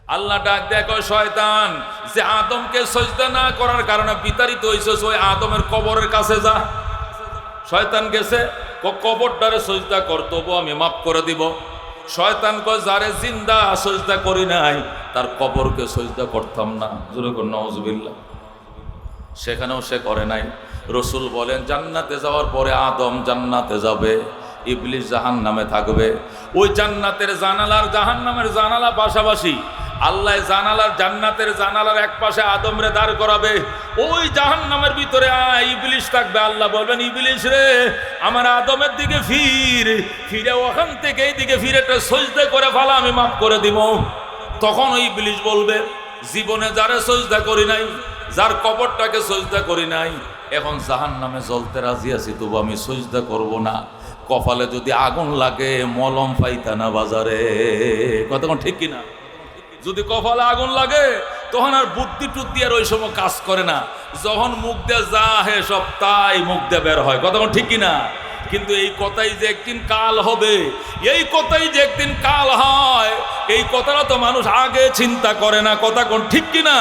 আল্লাহ ডাক দেখো শয়তান, যে আদমকে সজদা না করার কারণে বিতাড়িত হইছস, ওই আদমের কবরের কাছে যা। শয়তান গেছে, কবরটারে সজদা কর, তবু আমি মাফ করে দিব। শয়তান কয়, যারে জিন্দা সজদা করি নাই তার কবরকে সজদা করতাম না। জোরে কর নাউজুবিল্লাহ। সেখানেও সে করে নাই। রসুল বলেন, জান্নাতে যাওয়ার পরে আদম জান্নাতে যাবে, ইবলিস জাহান্নামে থাকবে। ওই জান্নাতের জানালার জাহান্নামের জানালা পাশাপাশি। আল্লাহ জানালার জান্নাতের জানালার এক পাশে আদমরে দাঁড় করাবে, ওই জাহান্নামের ভিতরে ইবলিস থাকবে। আল্লাহ বলবেন, ইবলিস রে, আমার আদমের দিকে ফিরে ওখান থেকে এই দিকে ফিরে একটা সজদা করে ফেলা, আমি মাফ করে দিব। তখন ওই ইবলিস বলবে, জীবনে যারা সজদা করি নাই, যার কবরটাকে সজদা করি নাই, এখন জাহান্নামে জ্বলতে রাজি আছি, তবু আমি সজদা করব না। কপালে যদি আগুন লাগে মলম পাইতা না বাজারে। কতক্ষণ ঠিক কিনা? যদি কপালে আগুন লাগে তখন আর বুদ্ধি টুদ্ধি আর ওই সময় কাজ করে না। যখন মুখ দিয়ে যা হে সব তাই মুখ দিয়ে বের হয়। কতক্ষণ ঠিক কিনা? কিন্তু এই কথাই যে একদিন কাল হবে, এই কথাই যে একদিন কাল হয়, এই কথাটা তো মানুষ আগে চিন্তা করে না। কথা কোন ঠিক কিনা?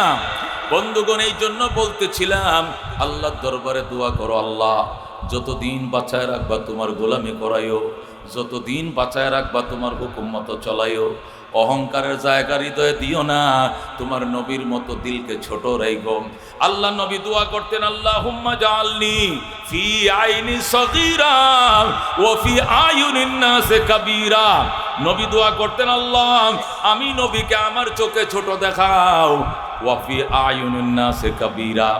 বন্ধুগণ, এই জন্য বলতেছিলাম, আল্লাহর দরবারে দোয়া করো, আল্লাহ যতদিন বাঁচায় রাখবা তোমার গোলামি করাইও, যতদিন বাঁচায় রাখবা তোমার হুকুম মতো চলাইও। অহংকারের জায়গা হৃদয়ে দিও না, তোমার নবীর মতো দিলকে ছোট রাইখো। আল্লাহ নবী দোয়া করতেন, আল্লাহুম্মা জাআলনি ফি আইনি সগীরা ওয়া ফি আয়ুনিন নাসে কাবীরা। নবী দোয়া করতেন, আল্লাহ আমি নবীকে আমার চোখে ছোট দেখাও, ওয়া ফি আয়ুনিন নাসে কাবীরা,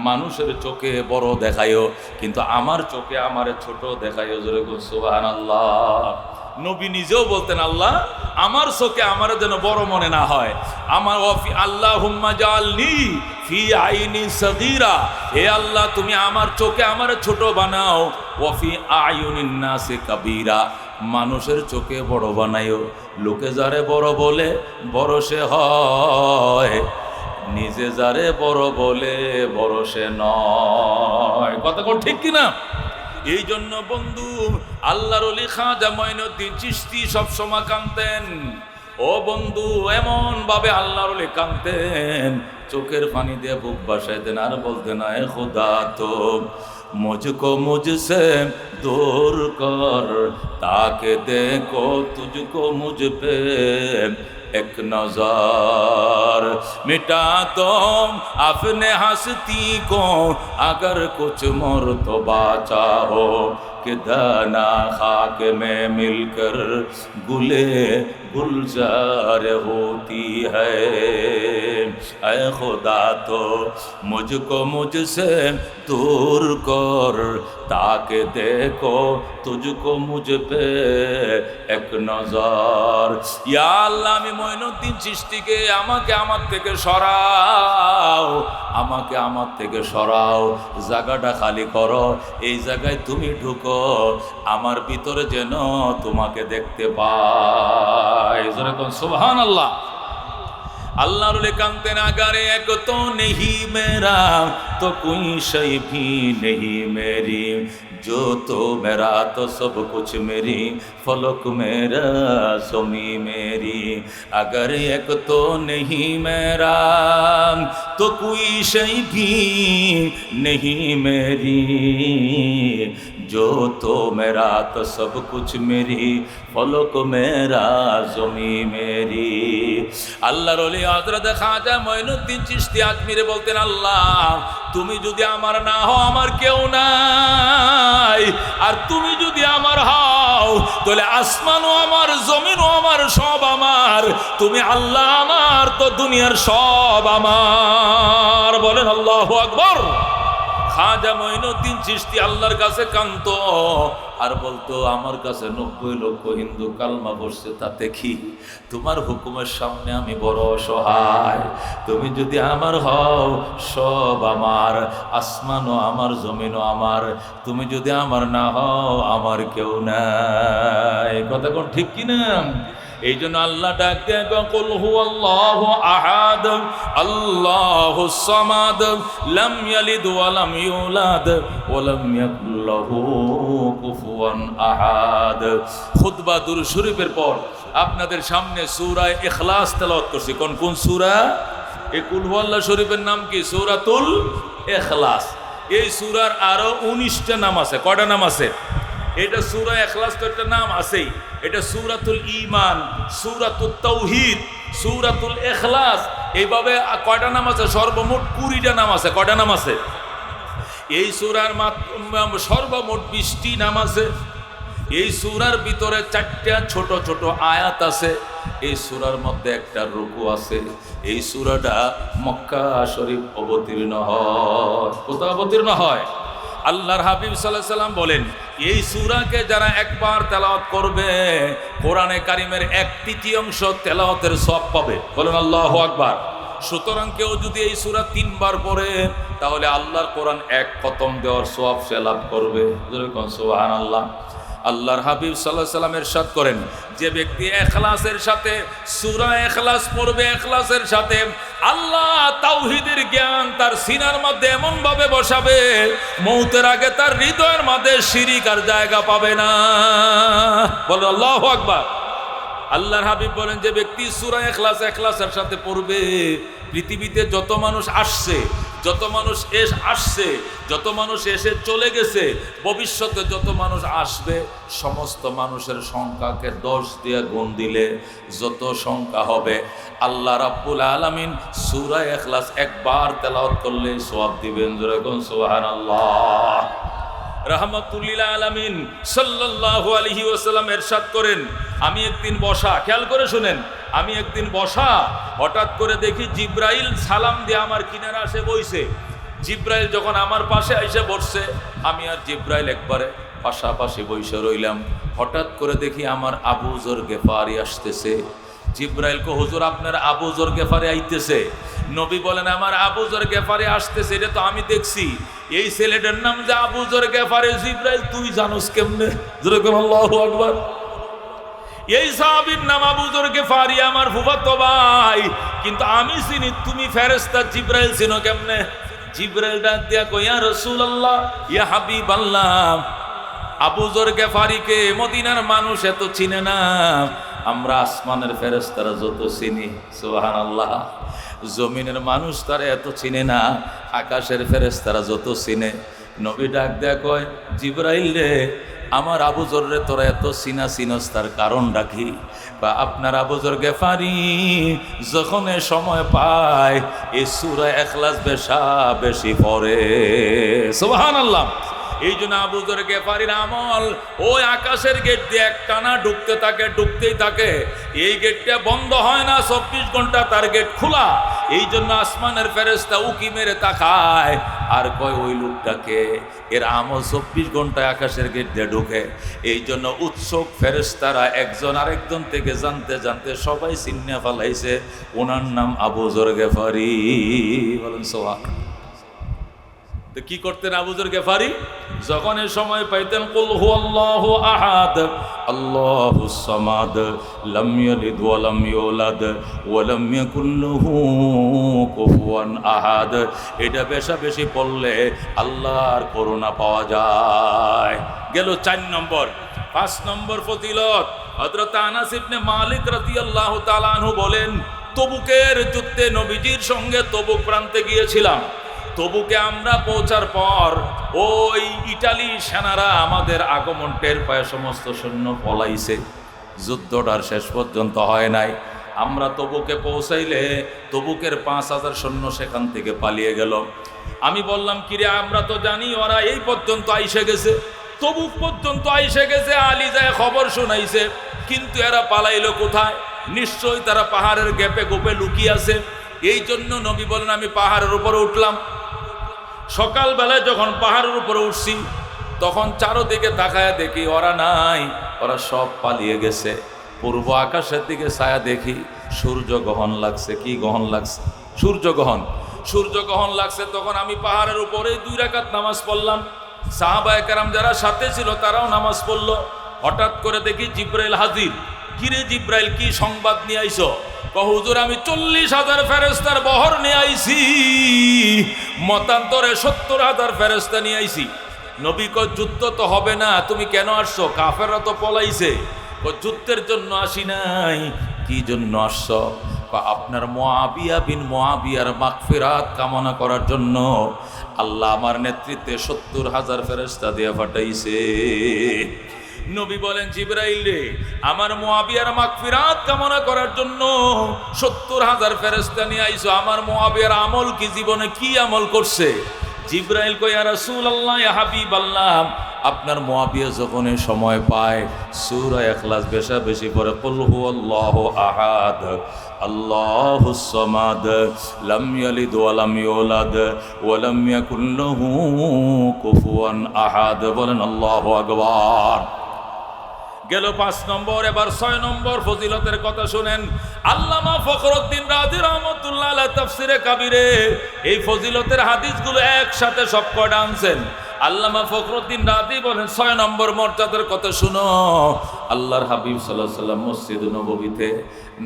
মানুষের চোখে বড় দেখায়ও, কিন্তু আমার চোখে আমারে ছোট দেখায়ও। জোরে বল সুবহানাল্লাহ। নবী নিজেও বলতেন, আল্লাহ আমার চোখে আমার যেন বড় মনে না হয়। আমার আল্লাহুম্মা জাআলনি ফি আইনি সগীরা, হে আল্লাহ তুমি আমার চোখে আমার ছোট বানাও, ওয়া ফি আয়ুনিন নাসি কাবীরা, মানুষের চোখে বড় বানাইও। লোকে যারে বড় বলে বড় সে হয়, নিজে যারে বড় বলে বড় সে নয়। কথা কোন ঠিক কিনা? এই জন্য বন্ধু, আল্লাহর ওলি খাজা মঈনুদ্দিন চিশতি সবসময় কাঁদতেন। ও বন্ধু, এমন ভাবে আল্লাহর ওলি কাঁদতেন, চোখের পানি দিয়ে বুক বাসাইতেন আর বলতেন, আয় খুদা তো মুঝকো মুঝসে दूर कर, ताके देखो तुझको मुझ पे एक नजर, मिटा दो अपने हस्ती को अगर कुछ मर्तबा चाहो, कि दाना खाक में मिलकर गुले गुलजार होती है। ऐ खुदा तो मुझको मुझसे दूर कर, ताके देखो तुझको मुझ पे एक नजर। या আল্লাহ, আমি মঈনুদ্দিন চিশতিকে আমাকে আমার থেকে সরাও, আমাকে আমার থেকে সরাও, জায়গাটা খালি করো, এই জায়গায় তুমি ঢুকো, আমার ভিতরে যেন তোমাকে দেখতে পাই। জোরে কোন সুবহানাল্লাহ। अल्लाह रे कांते नागारे एक तो नहीं मेरा तो कोई शय भी नहीं मेरी, जो तो मेरा तो सब कुछ मेरी, फलक मेरा सोमी मेरी। अगर एक तो नहीं मेरा तो कोई शय भी नहीं मेरी, जो तो मेरा तो सब कुछ मेरी, फलक मेरा जमी मेरी। আল্লাহর ওলি হযরত খাজা মঈনুদ্দিন চিশতি আজমিরে বলতেন, আল্লাহ তুমি যদি আমার না হও আমার কেউ নাই, আর তুমি যদি আমার হও তাহলে আসমানও আমার, জমিনও আমার, সব আমার। তুমি আল্লাহ আমার, তো দুনিয়ার সব আমার। বলেন আল্লাহু আকবার। খাজা মঈনুদ্দিন চিশতি আল্লাহর কাছে কাঁদতো আর বলতো, আমার কাছে 90 লক্ষ হিন্দু কালমা পড়ছে, তাতে কি? তোমার হুকুমের সামনে আমি বড় অসহায়। তুমি যদি আমার হও সব আমার, আসমানও আমার, জমিনও আমার। তুমি যদি আমার না হও আমার কেউ নাই। কথা কোন ঠিক কিনা? এই জন্য আল্লাহ ডাক দিয়ে কুল হুয়াল্লাহু আহাদ আল্লাহুস সামাদ লাম ইয়ালিদ ওয়া লাম ইউলাদ ওয়া লাম ইয়াকুল লাহু কুফুয়ান আহাদ। খুতবা দুরূদ শরীফের পর আপনাদের সামনে সূরা ইখলাস তেলাওয়াত করছি। কোন সূরা? এই কুল হুয়াল্লাহ শরীফের নাম কি? সূরাতুল ইখলাস। এই সূরার আরো 19টা নাম আছে। কয়টা নাম আছে? এটা সূরা ইখলাস তো একটা নাম আছেই। এটা সূরাতুল ঈমান, সূরাতুত তাওহীদ, সূরাতুল ইখলাস, এইভাবে কয়টা নাম আছে? সর্বমোট 20টা নাম আছে। কয়টা নাম আছে? এই সূরার সর্বমোট 20টি নাম আছে। এই সূরার ভিতরে 4টা ছোট ছোট আয়াত আছে। এই সূরার মধ্যে একটা রুকু আছে। এই সূরাটা মক্কা শরীফ অবতীর্ণ হয়। কোথায় অবতীর্ণ হয়? আল্লাহর হাবিব সাল্লাল্লাহু আলাইহি সাল্লাম বলেন, এই সূরাকে যারা একবার তেলাওয়াত করবে কোরআনে কারিমের 1/3 তেলাওয়াতের সওয়াব পাবে। বলেন আল্লাহু আকবার। সুতরাং কেউ যদি এই সূরা 3 বার পড়ে তাহলে আল্লাহর কোরআন 1 খতম দেওয়ার সওয়াব সে লাভ করবে। সুবহানাল্লাহ। আল্লাহর হাবিব সাল্লাল্লাহু আলাইহি সাল্লাম ইরশাদ করেন, যে ব্যক্তি ইখলাসের সাথে সূরা ইখলাস পড়বে, ইখলাসের সাথে আল্লাহ তাওহীদের জ্ঞান তার সিনার মধ্যে এমন ভাবে বসাবে মৌতের আগে তার হৃদয়ের মধ্যে শিরিক আর জায়গা পাবে না। বলো আল্লাহু আকবার। আল্লাহর হাবিব বলেন, যে ব্যক্তি সূরা ইখলাসের সাথে পড়বে, পৃথিবীতে যত মানুষ আসছে, যত মানুষ আসছে, যত মানুষ এসে চলে গেছে, ভবিষ্যতে যত মানুষ আসবে, সমস্ত মানুষের সংখ্যাকে 10 দিয়ে গুণ দিলে যত সংখ্যা হবে, আল্লাহ রাব্বুল আলামিন সূরা ইখলাস একবার তেলাওয়াত করলে সওয়াব দিবেন। যেরকম সুবহানাল্লাহ। রাহমাতুল্লিল আলামিন সাল্লাল্লাহু আলাইহি ওয়াসাল্লাম ইরশাদ করেন, আমি একদিন বসা, খেয়াল করে শুনেন, আমি একদিন বসা, হঠাৎ করে দেখি জিব্রাইল সালাম দিয়ে আমার কিনারে আসে বইছে। জিব্রাইল যখন আমার পাশে এসে বসছে, আমি আর জিব্রাইল একবারে পাশাপাশি বসে রইলাম। হঠাৎ করে দেখি আমার আবু যর গেফারি আসতেছে। জিব্রাইল কো, হুজুর আপনার আবু যর গেফারি আইতেছে? নবী বলেন, আমার আবু যর গেফারি আসতেছে, এটা তো আমি দেখছি। এই ছেলেটার নাম যে আবু যর গেফারি। জিব্রাইল, তুই জানোস কেমনে? যেরকম আল্লাহু আকবার। এই সাহাবীর নাম আবু যর গেফারি, আমার ফুফাতো ভাই, কিন্তু আমি চিনি, তুমি ফেরেশতা জিব্রাইল চিনো কেমনে? জিব্রাইল ডাক দিয়া কই, ইয়া রাসূলুল্লাহ, ইয়া হাবিবাল্লাহ, আবু যর গেফারিকে মদিনার মানুষ এত চিনে না, আমরা আসমানের ফেরেশতারা যত চিনি। সুবহানাল্লাহ। জমিনের মানুষ তারা এত চিনে না, আকাশের ফেরেশতারা যত চিনে। নবী ডাক দেয়া কয়, জিব্রাইল রে, আমার আবু যর রে তোরা এত চিনস তার কারণটা কি? বা আপনার আবু যর গেফারি যখন সময় পায় এই সূরা ইখলাস বেশি পড়ে। সুবহানাল্লাহ। এই জন্য আবু যর গেফারির আমল ওই আকাশের গেট দিয়ে একটানা ঢুকতেই থাকে। এই গেটটা বন্ধ হয় না, 24 ঘন্টা তার গেট খোলা। এই জন্য আসমানের ফেরেশতা উকি মেরে তাকায় আর কয়, ওই লোকটাকে, এর আমল 24 ঘন্টায় আকাশের গেট দিয়ে ঢুকে। এই জন্য উৎসুক ফেরেশতারা একজন আরেকজন থেকে জানতে সবাই চিন্না ফেলাইছে, ওনার নাম আবু যর গেফারি। বলেন সুবহানাল্লাহ। কি করতেন আবু যর গেফারি? যখন এই সময় পাইতেন, কুল হুয়াল্লাহু আহাদ আল্লাহুস সামাদ লাম ইয়ালিদ ওয়া লাম ইউলাদ ওয়া লাম ইয়াকুল লাহু কুফুয়ান আহাদ, এটা বেশি পড়লে আল্লাহর করুণা পাওয়া যায়। গেল 4 নম্বর। 5 নম্বর ফজিলত, হযরত আনাস ইবনে মালিক রাদিয়াল্লাহু তাআলা আনহু বলেন, তবুকের যুদ্ধে নবীজির সঙ্গে তবুক প্রান্তে গিয়েছিলাম। তবুকে আমরা পৌঁছার পর ওই ইটালি সেনারা আমাদের আগমন টের পায়, সমস্ত সৈন্য পলাইছে। যুদ্ধটার শেষ পর্যন্ত হয় নাই। আমরা তবুকে পৌঁছাইলে তবুকের 5000 সৈন্য সেখান থেকে পালিয়ে গেল। আমি বললাম, কিরে, আমরা তো জানি ওরা এই পর্যন্ত আইসে গেছে, তবুক পর্যন্ত আইসে গেছে, আলী যায় খবর শোনাইছে, কিন্তু এরা পালাইলো কোথায়? নিশ্চয়ই তারা পাহাড়ের গ্যাপে গোপে লুকিয়ে আছে। এই জন্য নবী বলেন, আমি পাহাড়ের উপরে উঠলাম। সকালবেলায় যখন পাহাড়ের উপরে উঠছি, তখন চারোদিকে তাকায় দেখি ওরা নাই, ওরা সব পালিয়ে গেছে। পূর্ব আকাশের দিকে ছায়া দেখি সূর্য গ্রহণ লাগছে। কি গ্রহণ লাগছে? সূর্য গ্রহণ লাগছে। তখন আমি পাহাড়ের উপরে 2 রাকাত নামাজ পড়লাম। সাহাবায়ে কেরাম যারা সাথে ছিল তারাও নামাজ পড়লো। হঠাৎ করে দেখি জিব্রাইল হাজির। কিরে জিব্রাইল কি সংবাদ নিয়ে আইছো? হুজুর আমি 40,000 ফেরেশতার বহর নিয়ে আইছি, মতান্তরে 70,000 ফেরেশতা নিয়ে আইছি। নবী কয় যুদ্ধ তো হবে না, তুমি কেন আসছো? কাফেররা তো পলাইছে। যুদ্ধের জন্য আসি নাই। কি জন্য আসছো? আপনার মুআবিয়া বিন মুআবিয়ার মাগফিরাত কামনা করার জন্য আল্লাহ আমার নেতৃত্বে 70,000 ফেরেশতা দিয়ে পাঠাইছে। নবী বলেন জিবরাইল রে, আমার মুআবিয়ার মাগফিরাত কামনা করার জন্য 70,000 ফেরেশতা নিয়ে আইছো। আমার মুআবিয়ার আমল কি, জীবনে কি আমল করছে? জিবরাইল কয় ইয়া রাসূলুল্লাহ, ইয়া হাবিবাল্লাহ, আপনার মুআবিয়া যখন সময় পায় সূরা ইখলাস বেশা বেশি পড়ে, কুল হুয়াল্লাহু আহাদ আল্লাহুস সামাদ লাম ইয়ালিদ ওয়া লাম ইউলাদ ওয়া লাম ইয়াকুল লাহু কুফুয়ান আহাদ। বলেন আল্লাহু আকবার। গেল 5 নম্বর, এবার 6 নম্বর ফজিলতের কথা শুনেন। আল্লামা ফখরুদ্দিন রাজি রহমাতুল্লাহ আলাইহি তাফসিরে কাবিরে এই ফজিলতের হাদিসগুলো একসাথে সব কয়টা আনছেন। আল্লামা ফখরুদ্দিন রাজি বলেন 6 নম্বর মর্যাদার কথা শুনো। আল্লাহর হাবিব সাল্লাল্লাহু আলাইহি ওয়াসাল্লাম মসজিদে নববীতে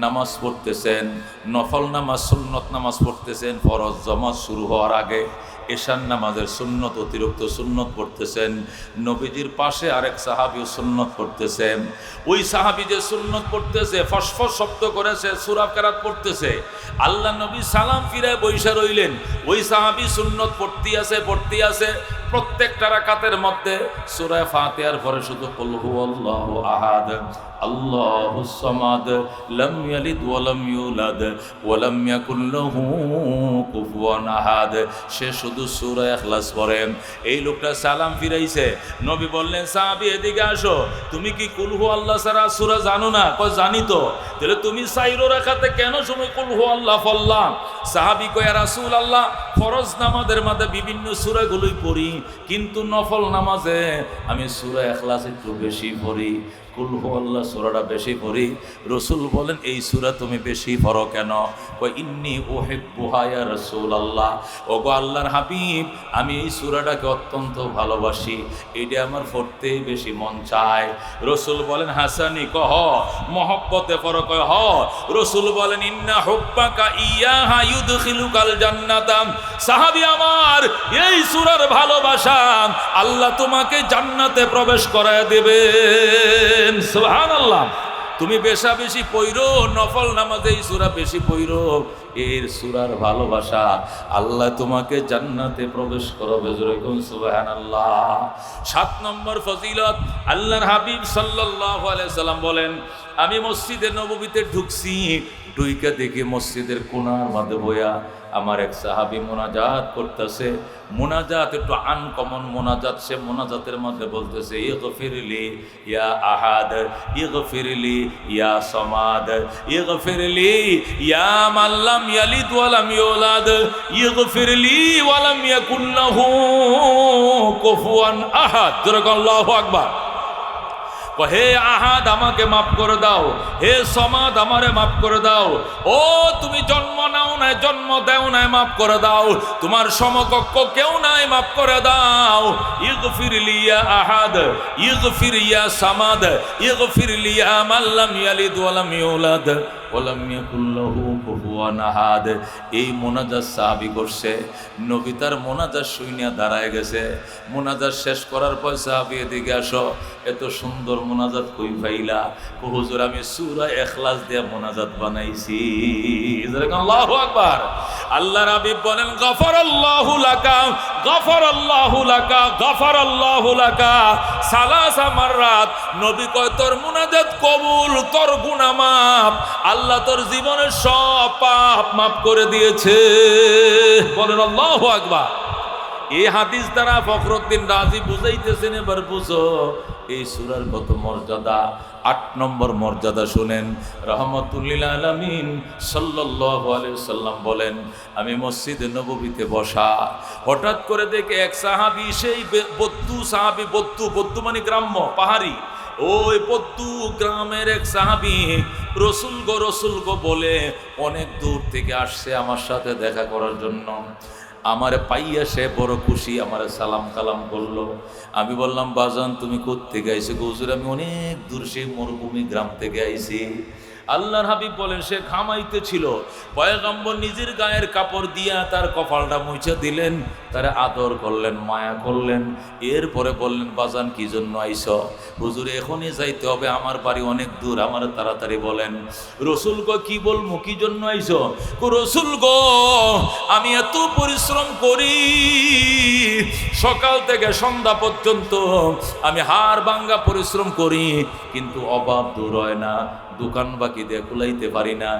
নামাজ পড়তেছেন, নফল নামাজ সুন্নত নামাজ পড়তেছেন। ফরজ জামাত শুরু হওয়ার আগে এশার নামাজের সুন্নত অতিরিক্ত সুন্নত পড়তেছেন। নবীজির পাশে আরেক সাহাবী সুন্নত পড়তেছেন। ওই সাহাবী যে সুন্নত পড়তেছে ফসফস শব্দ করে সে সূরা কেরাত পড়তেছে। আল্লাহ নবী সালাম ফিরে বৈশা রইলেন। ওই সাহাবী সুন্নত পড়তে আছে। প্রত্যেকটা রাকাতের মধ্যে সূরা ফাতিহার পরে শুধু কুল হুয়াল্লাহু আহাদ আল্লাহুস সামাদ লাম ইয়ালিদ ওয়া লাম ইউলাদ ওয়া লাম ইয়াকুল লাহু কুফুয়ান আহাদ, সে শুধু সূরা ইখলাস পড়েন। এই লোকটা সালাম ফিরাইছে। নবী বললেন সাহাবী এদিকে আসো, তুমি কি কুল হুয়াল্লাহ ছাড়া সূরা জানো না? কয় জানি তো। তাহলে তুমি 4 রাকাতে কেন সময় কুল হুয়াল্লাহ পড়লা? সাহাবী কয় ইয়া রাসূলুল্লাহ, ফরজ নামাজের মধ্যে বিভিন্ন সূরাগুলোই পড়ি, কিন্তু নফল নামাজে আমি সূরা ইখলাস একটু বেশি পড়ি, কুল হুয়াল্লাহ সূরাটা বেশি পড়ি। রাসূল বলেন এই সূরা তুমি বেশি পড়ো কেন? কয় ইন্নী উহিব্বুহা ইয়া রাসূলুল্লাহ, ওগো আল্লাহর হাবিব, আমি এই সূরাটাকে অত্যন্ত ভালোবাসি, এটা আমার পড়তে বেশি মন চায়। রাসূল বলেন হাসানি কহ মহব্বতে পড়ো? কয় হ। রাসূল বলেন ইন্না হুব্বাকা ইয়াহা ইউদখিলুকাল জান্নাতা, সাহাবী আমার এই সূরার ভালোবাসা আল্লাহ তোমাকে জান্নাতে প্রবেশ করায় দেবেন। সুবহানাল্লাহ। তুমি বেশা বেশি পড়ো, নফল নামাজে এই সূরা বেশি পড়ো, এর সূরার ভালোবাসা আল্লাহ তোমাকে জান্নাতে প্রবেশ করাবে। জোরে কোন সুবহানাল্লাহ। 7 নম্বর ফজিলত, আল্লাহর হাবিব সাল্লাল্লাহু আলাইহি সাল্লাম বলেন আমি মসজিদে নববীতে ঢুকছি, ঢুইকা দেখি মসজিদের কোণার মধ্যে বইয়া আমার এক সাহাবী মোনাজাত করতেছে। মোনাজাত একটু আনকমন মোনাজাত। সে মোনাজাতের মধ্যে বলতেছে ইগফিরলি ইয়া আহাদ ইগফিরলি ইয়া সামাদ ইগফিরলি ইয়া মান লাম ইয়ালিদ ওয়া লাম ইউলাদ ইগফিরলি ওয়া লাম ইয়াকুল লাহু কুফুয়ান আহাদ। জোরে আল্লাহু আকবার। হে আহাদ আমাকে মাফ করে দাও, হে সমাদ আমারে মাফ করে দাও। ও তুমি জন্ম নাও নাই, জন্ম দেও নাই, মাফ করে দাও। তোমার সমকক্ষ কেউ নাই, মাফ করে দাও। ইগফিরলি ইয়া আহাদ ইগফির ইয়া সামাদ ইগফিরলি ইয়া মান লাম ইয়ালিদ ওয়া লাম ইউলাদ ওয়া লাম ইয়াকুল লাহু কুফুয়ান আহাদ। এই মোনাজাত সাহাবী করছে। নবী তার মোনাজাত শুনিয়া দাঁড়ায় গেছে। মোনাজাত শেষ করার পর সাহাবী এদিকে আসো, এত সুন্দর মোনাজাত কই পাইলা? হুজুর আমি সূরা ইখলাস দিয়ে মোনাজাত বানাইছি। আল্লাহু আকবার। আল্লাহর হাবিব বলেন গফারাল্লাহু লাকা গফারাল্লাহু লাকা গফারাল্লাহু লাকা সালাসা মাররাত। নবী কয় তোর মোনাজাত কবুল, তোর গুনাহ মাফ, আল্লাহ তোর জীবনের সব পাপ মাফ করে দিয়েছে। বলেন আল্লাহু আকবার। এই হাদিস দ্বারা ফখরুদ্দিন রাজি বুঝাইতেছেন, এবার বুঝো এই সূরার কত মর্যাদা। 8 নম্বর মর্যাদা শুনেন। রাহমাতুল্লিল আলামিন সাল্লাল্লাহু আলাইহি ওয়াসাল্লাম বলেন আমি মসজিদে নববীতে বসা, হঠাৎ করে দেখে এক সাহাবী, সেই বদ্দু সাহাবী, বদ্দু মানে গ্রাম্য পাহাড়ি, ওই বদ্দু গ্রামের এক সাহাবী রসুল গো বলে অনেক দূর থেকে আসছে আমার সাথে দেখা করার জন্য। আমারে পাইয়া সে বড় খুশি, আমারে সালাম কালাম করলো। আমি বললাম বাজান তুমি কোত্থেকে আইছো? হুজুর আমি অনেক দূর সেই মরুভূমি গ্রাম থেকে আইছি। আল্লাহর হাবিব বলেন সে ঘামাইতে ছিল, পয়গম্বর নিজের গায়ের কাপড় দিয়া তার কপালটা মুছে দিলেন, তারে আদর করলেন, মায়া করলেন। এরপরে বললেন বাজান কি জন্য আইছ? হুজুর এখনই যাইতে হবে, আমার বাড়ি অনেক দূর, আমার তাড়াতাড়ি বলেন। রসুল গো কি বলবো, কি জন্য আইছ? রসুল গো আমি এত পরিশ্রম করি, সকাল থেকে সন্ধ্যা পর্যন্ত আমি হাড় ভাঙ্গা পরিশ্রম করি, কিন্তু অভাব দূর হয় না। দোকান বাকি দিয়ে কুলাইতে পারি না,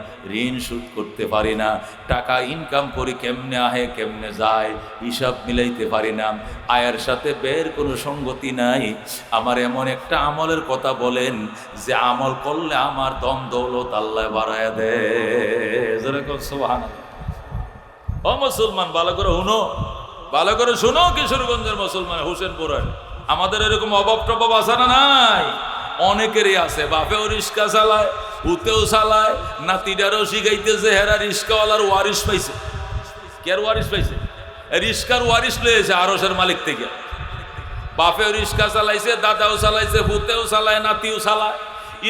ঋণ শোধ করতে পারি না, টাকা ইনকাম করি কেমনে আহে কেমনে যায় হিসাব মিলাইতে পারি না, আয়ের সাথে ব্যয়ের কোনো সঙ্গতি নাই। আমার এমন একটা আমলের কথা বলেন যে আমল করলে আমার দম দৌলত আল্লাহ বাড়ায় দেয়। সুবহানাল্লাহ। ও মুসলমান ভালো করে শুনো, ভালো করে শুনো, কিশোরগঞ্জের মুসলমান হোসেনপুরের আমাদের এরকম অভাব টভাব আছে না নাই? অনেকেরই আছে। বাপেও রিস্কা চালায়, উতেও চালায়, নাতিটারও শিখাইতেছে, হেরা রিস্কাওয়ালার ওয়ারিশ পাইছে। কে ওয়ারিশ পাইছে? রিস্কার ওয়ারিশ লয়েছে আরশের মালিক থেকে। বাপেও রিস্কা চালাইছে, দাদাও চালাইছে, হুতেও চালায়, নাতিও চালায়।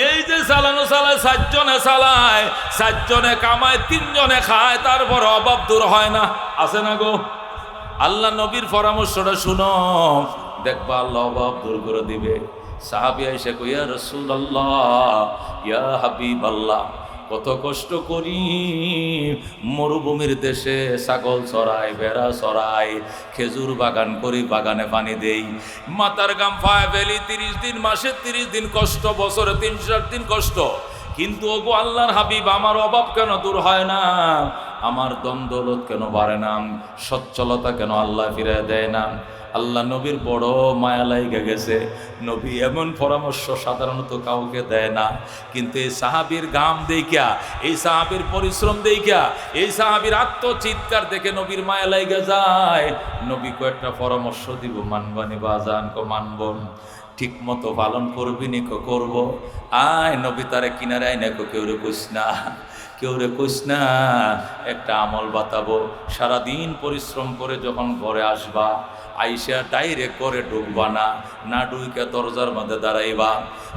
এই যে চালানো চালায়, 4 জনে চালায়, 4 জনে কামায়, 3 জনে খায়, তারপর অভাব দূর হয় না। আছে না গো? আল্লাহ নবীর পরামর্শটা শুনো, দেখবা আল্লাহ অভাব দূর করে দিবে। সাহাবী আয়েশা কই ইয়া রাসূলুল্লাহ, ইয়া হাবিবাল্লাহ, কত কষ্ট করি, মরুভূমির দেশে ছাগল চড়াই, ভেড়া চড়াই, খেজুর বাগান করি, বাগানে পানি দেই, মাথার গাম ফায় ফেলি, 30 দিন, মাসে 30 দিন কষ্ট, বছরে 360 দিন কষ্ট, কিন্তু ওগো আল্লাহর হাবিব আমার অভাব কেন দূর হয় না? আমার দম দৌলত কেন বাড়ে না? সচ্ছলতা কেন আল্লাহ ফিরিয়ে দেয় না? আল্লাহ নবীর বড় মায়া লাইগা গেছে। নবী এমন পরামর্শ সাধারণত কাউকে দেয় না, কিন্তু এই সাহাবীর গাম দেখিয়া, এই সাহাবীর পরিশ্রম দেখিয়া, এই সাহাবীর আত্মচিৎকার দেখে নবীর মায়া লাইগা যায়। নবী কয়েকটা পরামর্শ দিব, মানবানি বাজান? কো মানব। ঠিক মতো পালন করবি নি? করব। আয় নবী তারে কিনারে আইনে কেউ রে কইস না, কেউ রে কইস না, একটা আমল বাতাবো। সারাদিন পরিশ্রম করে যখন ঘরে আসবা, আইসা ডাইরেক্ট করে ঢুকবা না, না ঢুইকা দরজার মধ্যে দাঁড়াইবা।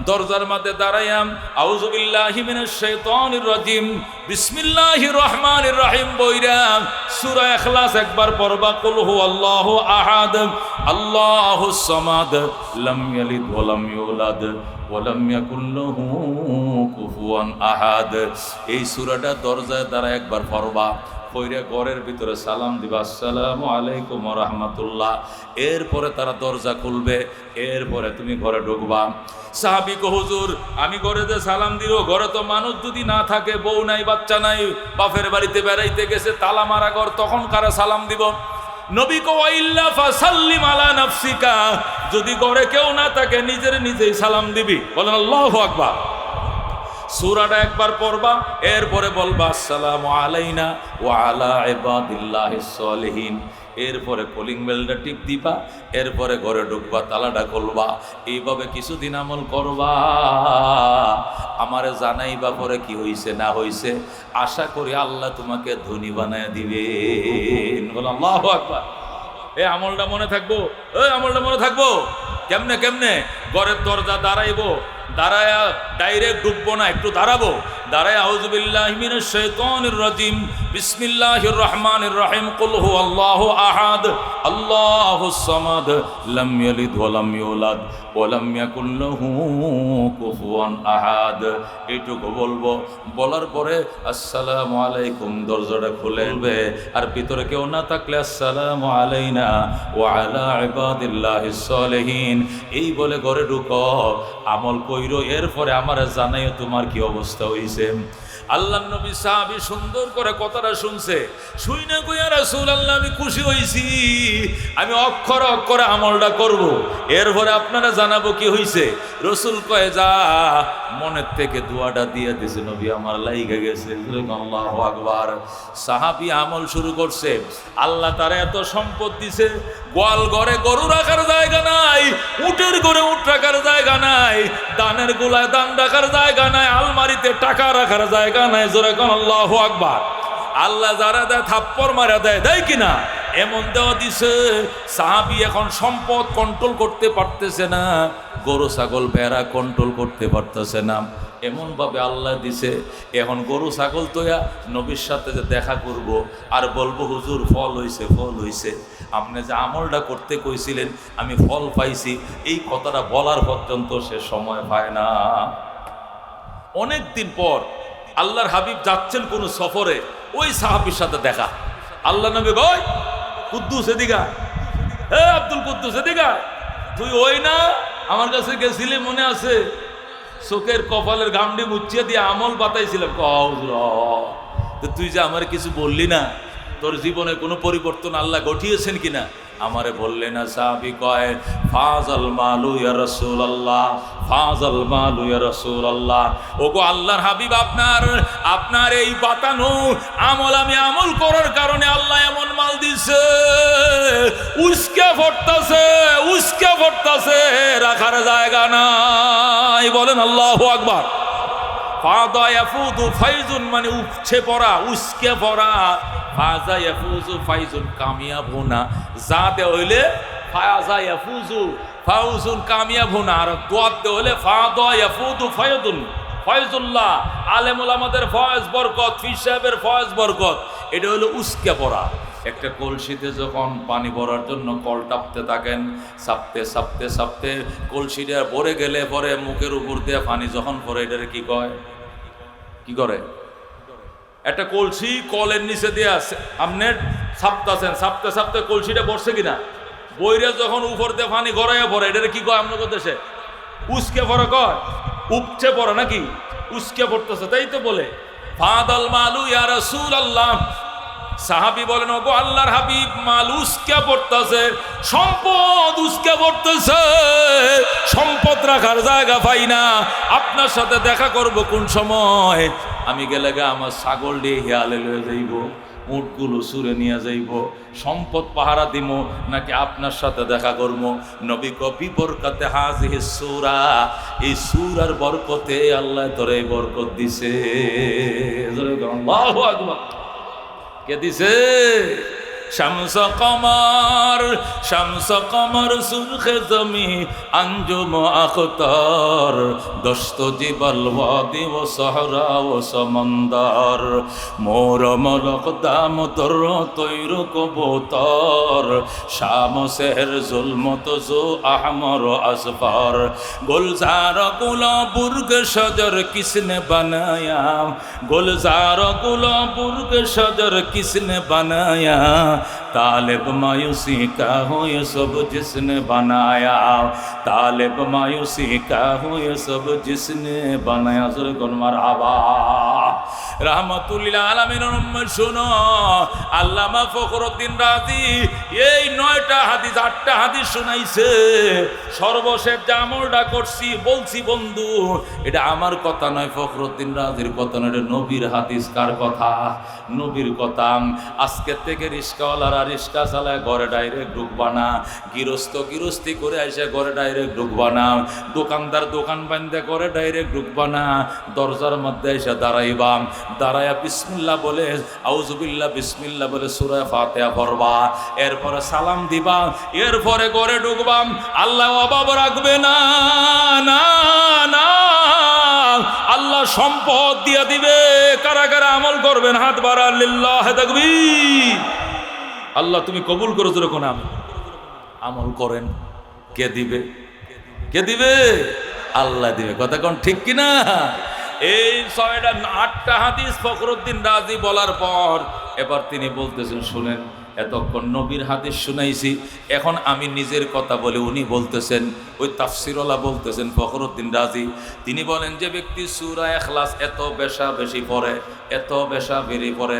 দরজার মধ্যে দাঁড়াইয়াম আউযু বিল্লাহি মিনাশ শাইতানির রাজিম, বিসমিল্লাহির রহমানির রহিম বইরা সূরা ইখলাস একবার পড়বা, কুল হুয়াল্লাহু আহাদ আল্লাহুস সামাদ লাম ইয়ালিদ ওয়া লাম ইউলাদ ওয়া লাম ইয়াকুল লাহু কুফুয়ান আহাদ। এই সূরাটা দরজায় দাঁড়ায় একবার পড়বা, পইরা ঘরের ভিতরে সালাম দিবা, আসসালামু আলাইকুম ওয়া রাহমাতুল্লাহ। এরপরে তারা দরজা খুলবে, এরপরে তুমি ঘরে ঢুকবা। সাহাবী কো হুজুর আমি ঘরে যে সালাম দিল, ঘরে তো মানুষ যদি না থাকে, বউ নাই, বাচ্চা নাই, বাপের বাড়িতে বেড়াইতে গেছে, তালা মারা ঘর, তখন কারা সালাম দিব? নবী কো ওয়াইল্লা ফাসাল্লিম আলা নাফসিকা, যদি ঘরে কেউ না থাকে নিজের নিজেই সালাম দিবি। বলেন আল্লাহু আকবার। সূরাটা একবার পড়বা, এরপরে বলবা আসসালামু আলাইনা ওয়া আলা ইবাদিল্লাহিস সালিহিন। এরপরে কলিং বেলটা টিপ দিবা, এরপরে ঘরে ঢুকবা, তালাটা খুলবা। এইভাবে কিছুদিন আমল করবা, আমারে জানাইবা পরে কি হইছে না হইছে। আশা করি আল্লাহ তোমাকে ধনী বানায় দিবেন। বল আল্লাহু আকবার। এই আমলটা মনে থাকবো, এই আমলটা মনে থাকবো। কেমনে কেমনে? ঘরের দরজা দাঁড়াইবো, দাঁড়ায়া ডাইরেক্ট ডুববো না, একটু দাঁড়াবো। দাঁড়ায় আউযু বিল্লাহি মিনাশ শাইতানির রাজিম, বিসমিল্লাহির রহমানির রহিম, কুল হুয়াল্লাহু আহাদ আল্লাহুস সামাদ লাম ইয়ালিদ ওয়া লাম ইউলাদ ওয়া লাম ইয়াকুল লাহু কুফুয়ান আহাদ। এইটুকু বলবো। বলার পরে আসসালামু আলাইকুম, দরজাটা খুলবে, আর ভিতরে কেউ না থাকলে আসসালামু আলাইনা ওয়া আলা ইবাদিল্লাহিস সালিহিন। এই বলে ঘরে ঢুকো, আমল কইরো, এরপরে আমার জানাইও তোমার কি অবস্থা হইছে। আল্লাহর নবী সাহাবী সুন্দর করে কথাটা শুনছে, শুইনা কইয়া রাসূলুল্লাহ আমি খুশি হইছি, আমি অক্ষরে অক্ষরে আমলটা করব, এরপরে আপনারা জানাবো কি হইছে। রাসূল কয় যা, মনের থেকে দোয়াটা দিয়ে দিছে, নবী আমার লাইগা গেছে। আল্লাহু আকবার। সাহাবী আমল শুরু করছে। আল্লাহ তারা এত সম্পদ দিছে, গোয়াল ঘরে গরু রাখার জায়গা নাই, উটের ঘরে উট রাখার জায়গা নাই, দানের গোলায় দান রাখার জায়গা নাই, আলমারিতে টাকা রাখার জায়গা নাই। জোরে কোন আল্লাহু আকবার। আল্লাহ যারা দেয় থাপ্পড় মারা দেয়, দেয় কিনা? এমন দেওয়া দিছে সাহাবী এখন সম্পদ কন্ট্রোল করতে পারতেছে না, গরু ছাগল ভেড়া কন্ট্রোল করতে পারতেছে না, এমনভাবে আল্লাহ দিছে এখন গরু ছাগল তোয়া নবীর সাথে যে দেখা করব আর বলবো হুজুর ফল হইছে ফল হইছে, আপনি যে আমলটা করতে কইছিলেন আমি ফল পাইছি, এই কথাটা বলার পর্যন্ত সে সময় পায় না। অনেক দিন পর আল্লাহর হাবিব যাচ্ছেন কোন সফরে, ওই সাহাবীর সাথে দেখা। আল্লাহ নবী কয় কুদ্দুস এদিকা, হে আব্দুল কুদ্দুস এদিকা, তুই ওই না আমার কাছে গেছিলি মনে আছে, চোখের কপালের গামডি মুছিয়ে দিয়ে আমল বাতাইছিলাম। তুই যে আমার কিছু বললি না, তোর জীবনে কোনো পরিবর্তন আল্লাহ ঘটিয়েছেন কিনা? আমারে বললে না। সাহাবী কয় ফাজাল মালু ইয়া রাসূলুল্লাহ, ফাজাল মালু ইয়া রাসূলুল্লাহ। ওগো আল্লাহর হাবিব, আপনার এই বাতানো আমল আমি আমল করার কারণে আল্লাহ এমন মাল দিছে, উস্কে পড়তাছে, রাখার জায়গা নাই। বলেন আল্লাহু আকবার। ফাদা ইয়াফুদু ফাইজুন মানে উপছে পড়া, উস্কে পড়া। ফাজা ইয়াফুজু ফাইজুন কামিয়াব হোনা, যাতে হইলে ফাজা ইয়াফুজু ফাউজুন কামিয়াব হোনা, আর দোয়াতে হইলে ফাদা ইয়াফুদু ফায়দুন ফয়জুল্লাহ, আলেমুল আমাদের ফয়েজ বরকত, পীর সাহেবের ফয়েজ বরকত। এটা হলো উস্কে পড়া। একটা কলসিতে যখন পানি ভরার জন্য কল টাপতে থাকেন, সাপতে কলসিটা ভরে গেলে পরে মুখের উপর দিয়ে পানি যখন পরে, এটারে কি করে? একটা কলসি কলের নিচে দিয়ে আছে, আপনি সাপতে কলসিটা বসছে কিনা, বইরে যখন উপর দিয়ে পানি গড়াইয়া পড়ে, এটারে কি কয় আপনাদের দেশে? উস্কে পড়া কয়, উপচে পড়া নাকি? উস্কে পড়তেছে, তাই তো বলে। ফাদাল মালু ইয়া রাসূলুল্লাহ। সাহাবী বলেন ওগো আল্লাহর হাবিব, মাল উস্কে পড়তেছে, সম্পদ উস্কে পড়তেছে, সম্পদ রাখার জায়গা পাই না, আপনার সাথে দেখা করব কোন সময়? আমি গেলে আমার ছাগল দিয়ে হেয়ালে লয়ে যাইব, উটগুলো সুরে নিয়ে যাইব, সম্পদ পাহারা দিব, নাকি আপনার সাথে দেখা করব? নবী কবি বরকতে হাজিহি সূরা, এই সূরার বরকতে আল্লাহ তোরে বরকত দিছে। আল্লাহু আকবার। কে দিছে? শামস কমর সুরখে জমি আঞ্জুম আখতার, দস্ত জিবাল ওয়াদি ও সহরা ও সমন্দর, মোর মলক দাম তর তৈর কবুতর, শাম সেহর জুলমত জো আহমর আসফার, গুলজার গুলা বুর্গ শজর কিসনে বানায়া, গুলজার গুলা বুর্গ শজর किसने बनाया, तालिब मायूसी का हो ये सब जिसने बनाया, तालिब मायूसी का हो ये सब जिसने बनाया। मारहाबा। रहमतुल्लिल आलमीনের উম্মত শোনো, আল্লামা ফখরুদ্দিন রাজি এই 9টা হাদিস 8টা হাদিস শোনাইছে। সর্বশেষ যে আমলটা করছি বলছি বন্ধু, এটা আমার কথা নয়, ফখরুদ্দিন রাজির কথা নয়, এটা নবীর হাদিস। কার কথা? নবীর কথা। আজকের থেকে রিস্কাওয়ালারা রিস্কা চালায় ঘরে ডাইরেক্ট ঢুকবা না, গৃহস্থী করে এসে ঘরে ডাইরেক্ট ঢুকবা না, দোকানদার দোকান বান্ধে করে ডাইরেক্ট ঢুকবা না, দরজার মধ্যে এসে দাঁড়াইবা, দাঁড়াইয়া বিসমিল্লাহ বলে আউযুবিল্লাহ বিসমিল্লাহ বলে সূরা ফাতিহা পড়বা, এরপরে সালাম দিবা, এরপরে ঘরে ঢুকবা। আল্লাহ অভাব রাখবে না, না না, আল্লাহ সম্পদ দিয়ে দিবে। কারা কারা আমল করবেন হাত বাড়ান, লিল্লাহি তাকবীর। আল্লাহ তুমি কবুল করো, যেরকম আমল করেন। কে দিবে? কে দিবে? আল্লাহ দিবে। কথা কোন ঠিক কিনা? এই 8টা হাদিস ফখরুদ্দিন রাজি বলার পর এবার তিনি বলতেছেন, শুনেন, এতক্ষণ নবীর হাদিস শুনাইছি, এখন আমি নিজের কথা বলে উনি বলতেছেন, ওই তাফসিরওয়ালা বলতেছেন ফখরুদ্দিন রাজি, তিনি বলেন যে ব্যক্তি সূরা ইখলাস এত বেশি পড়ে, এত বেশি পড়ে,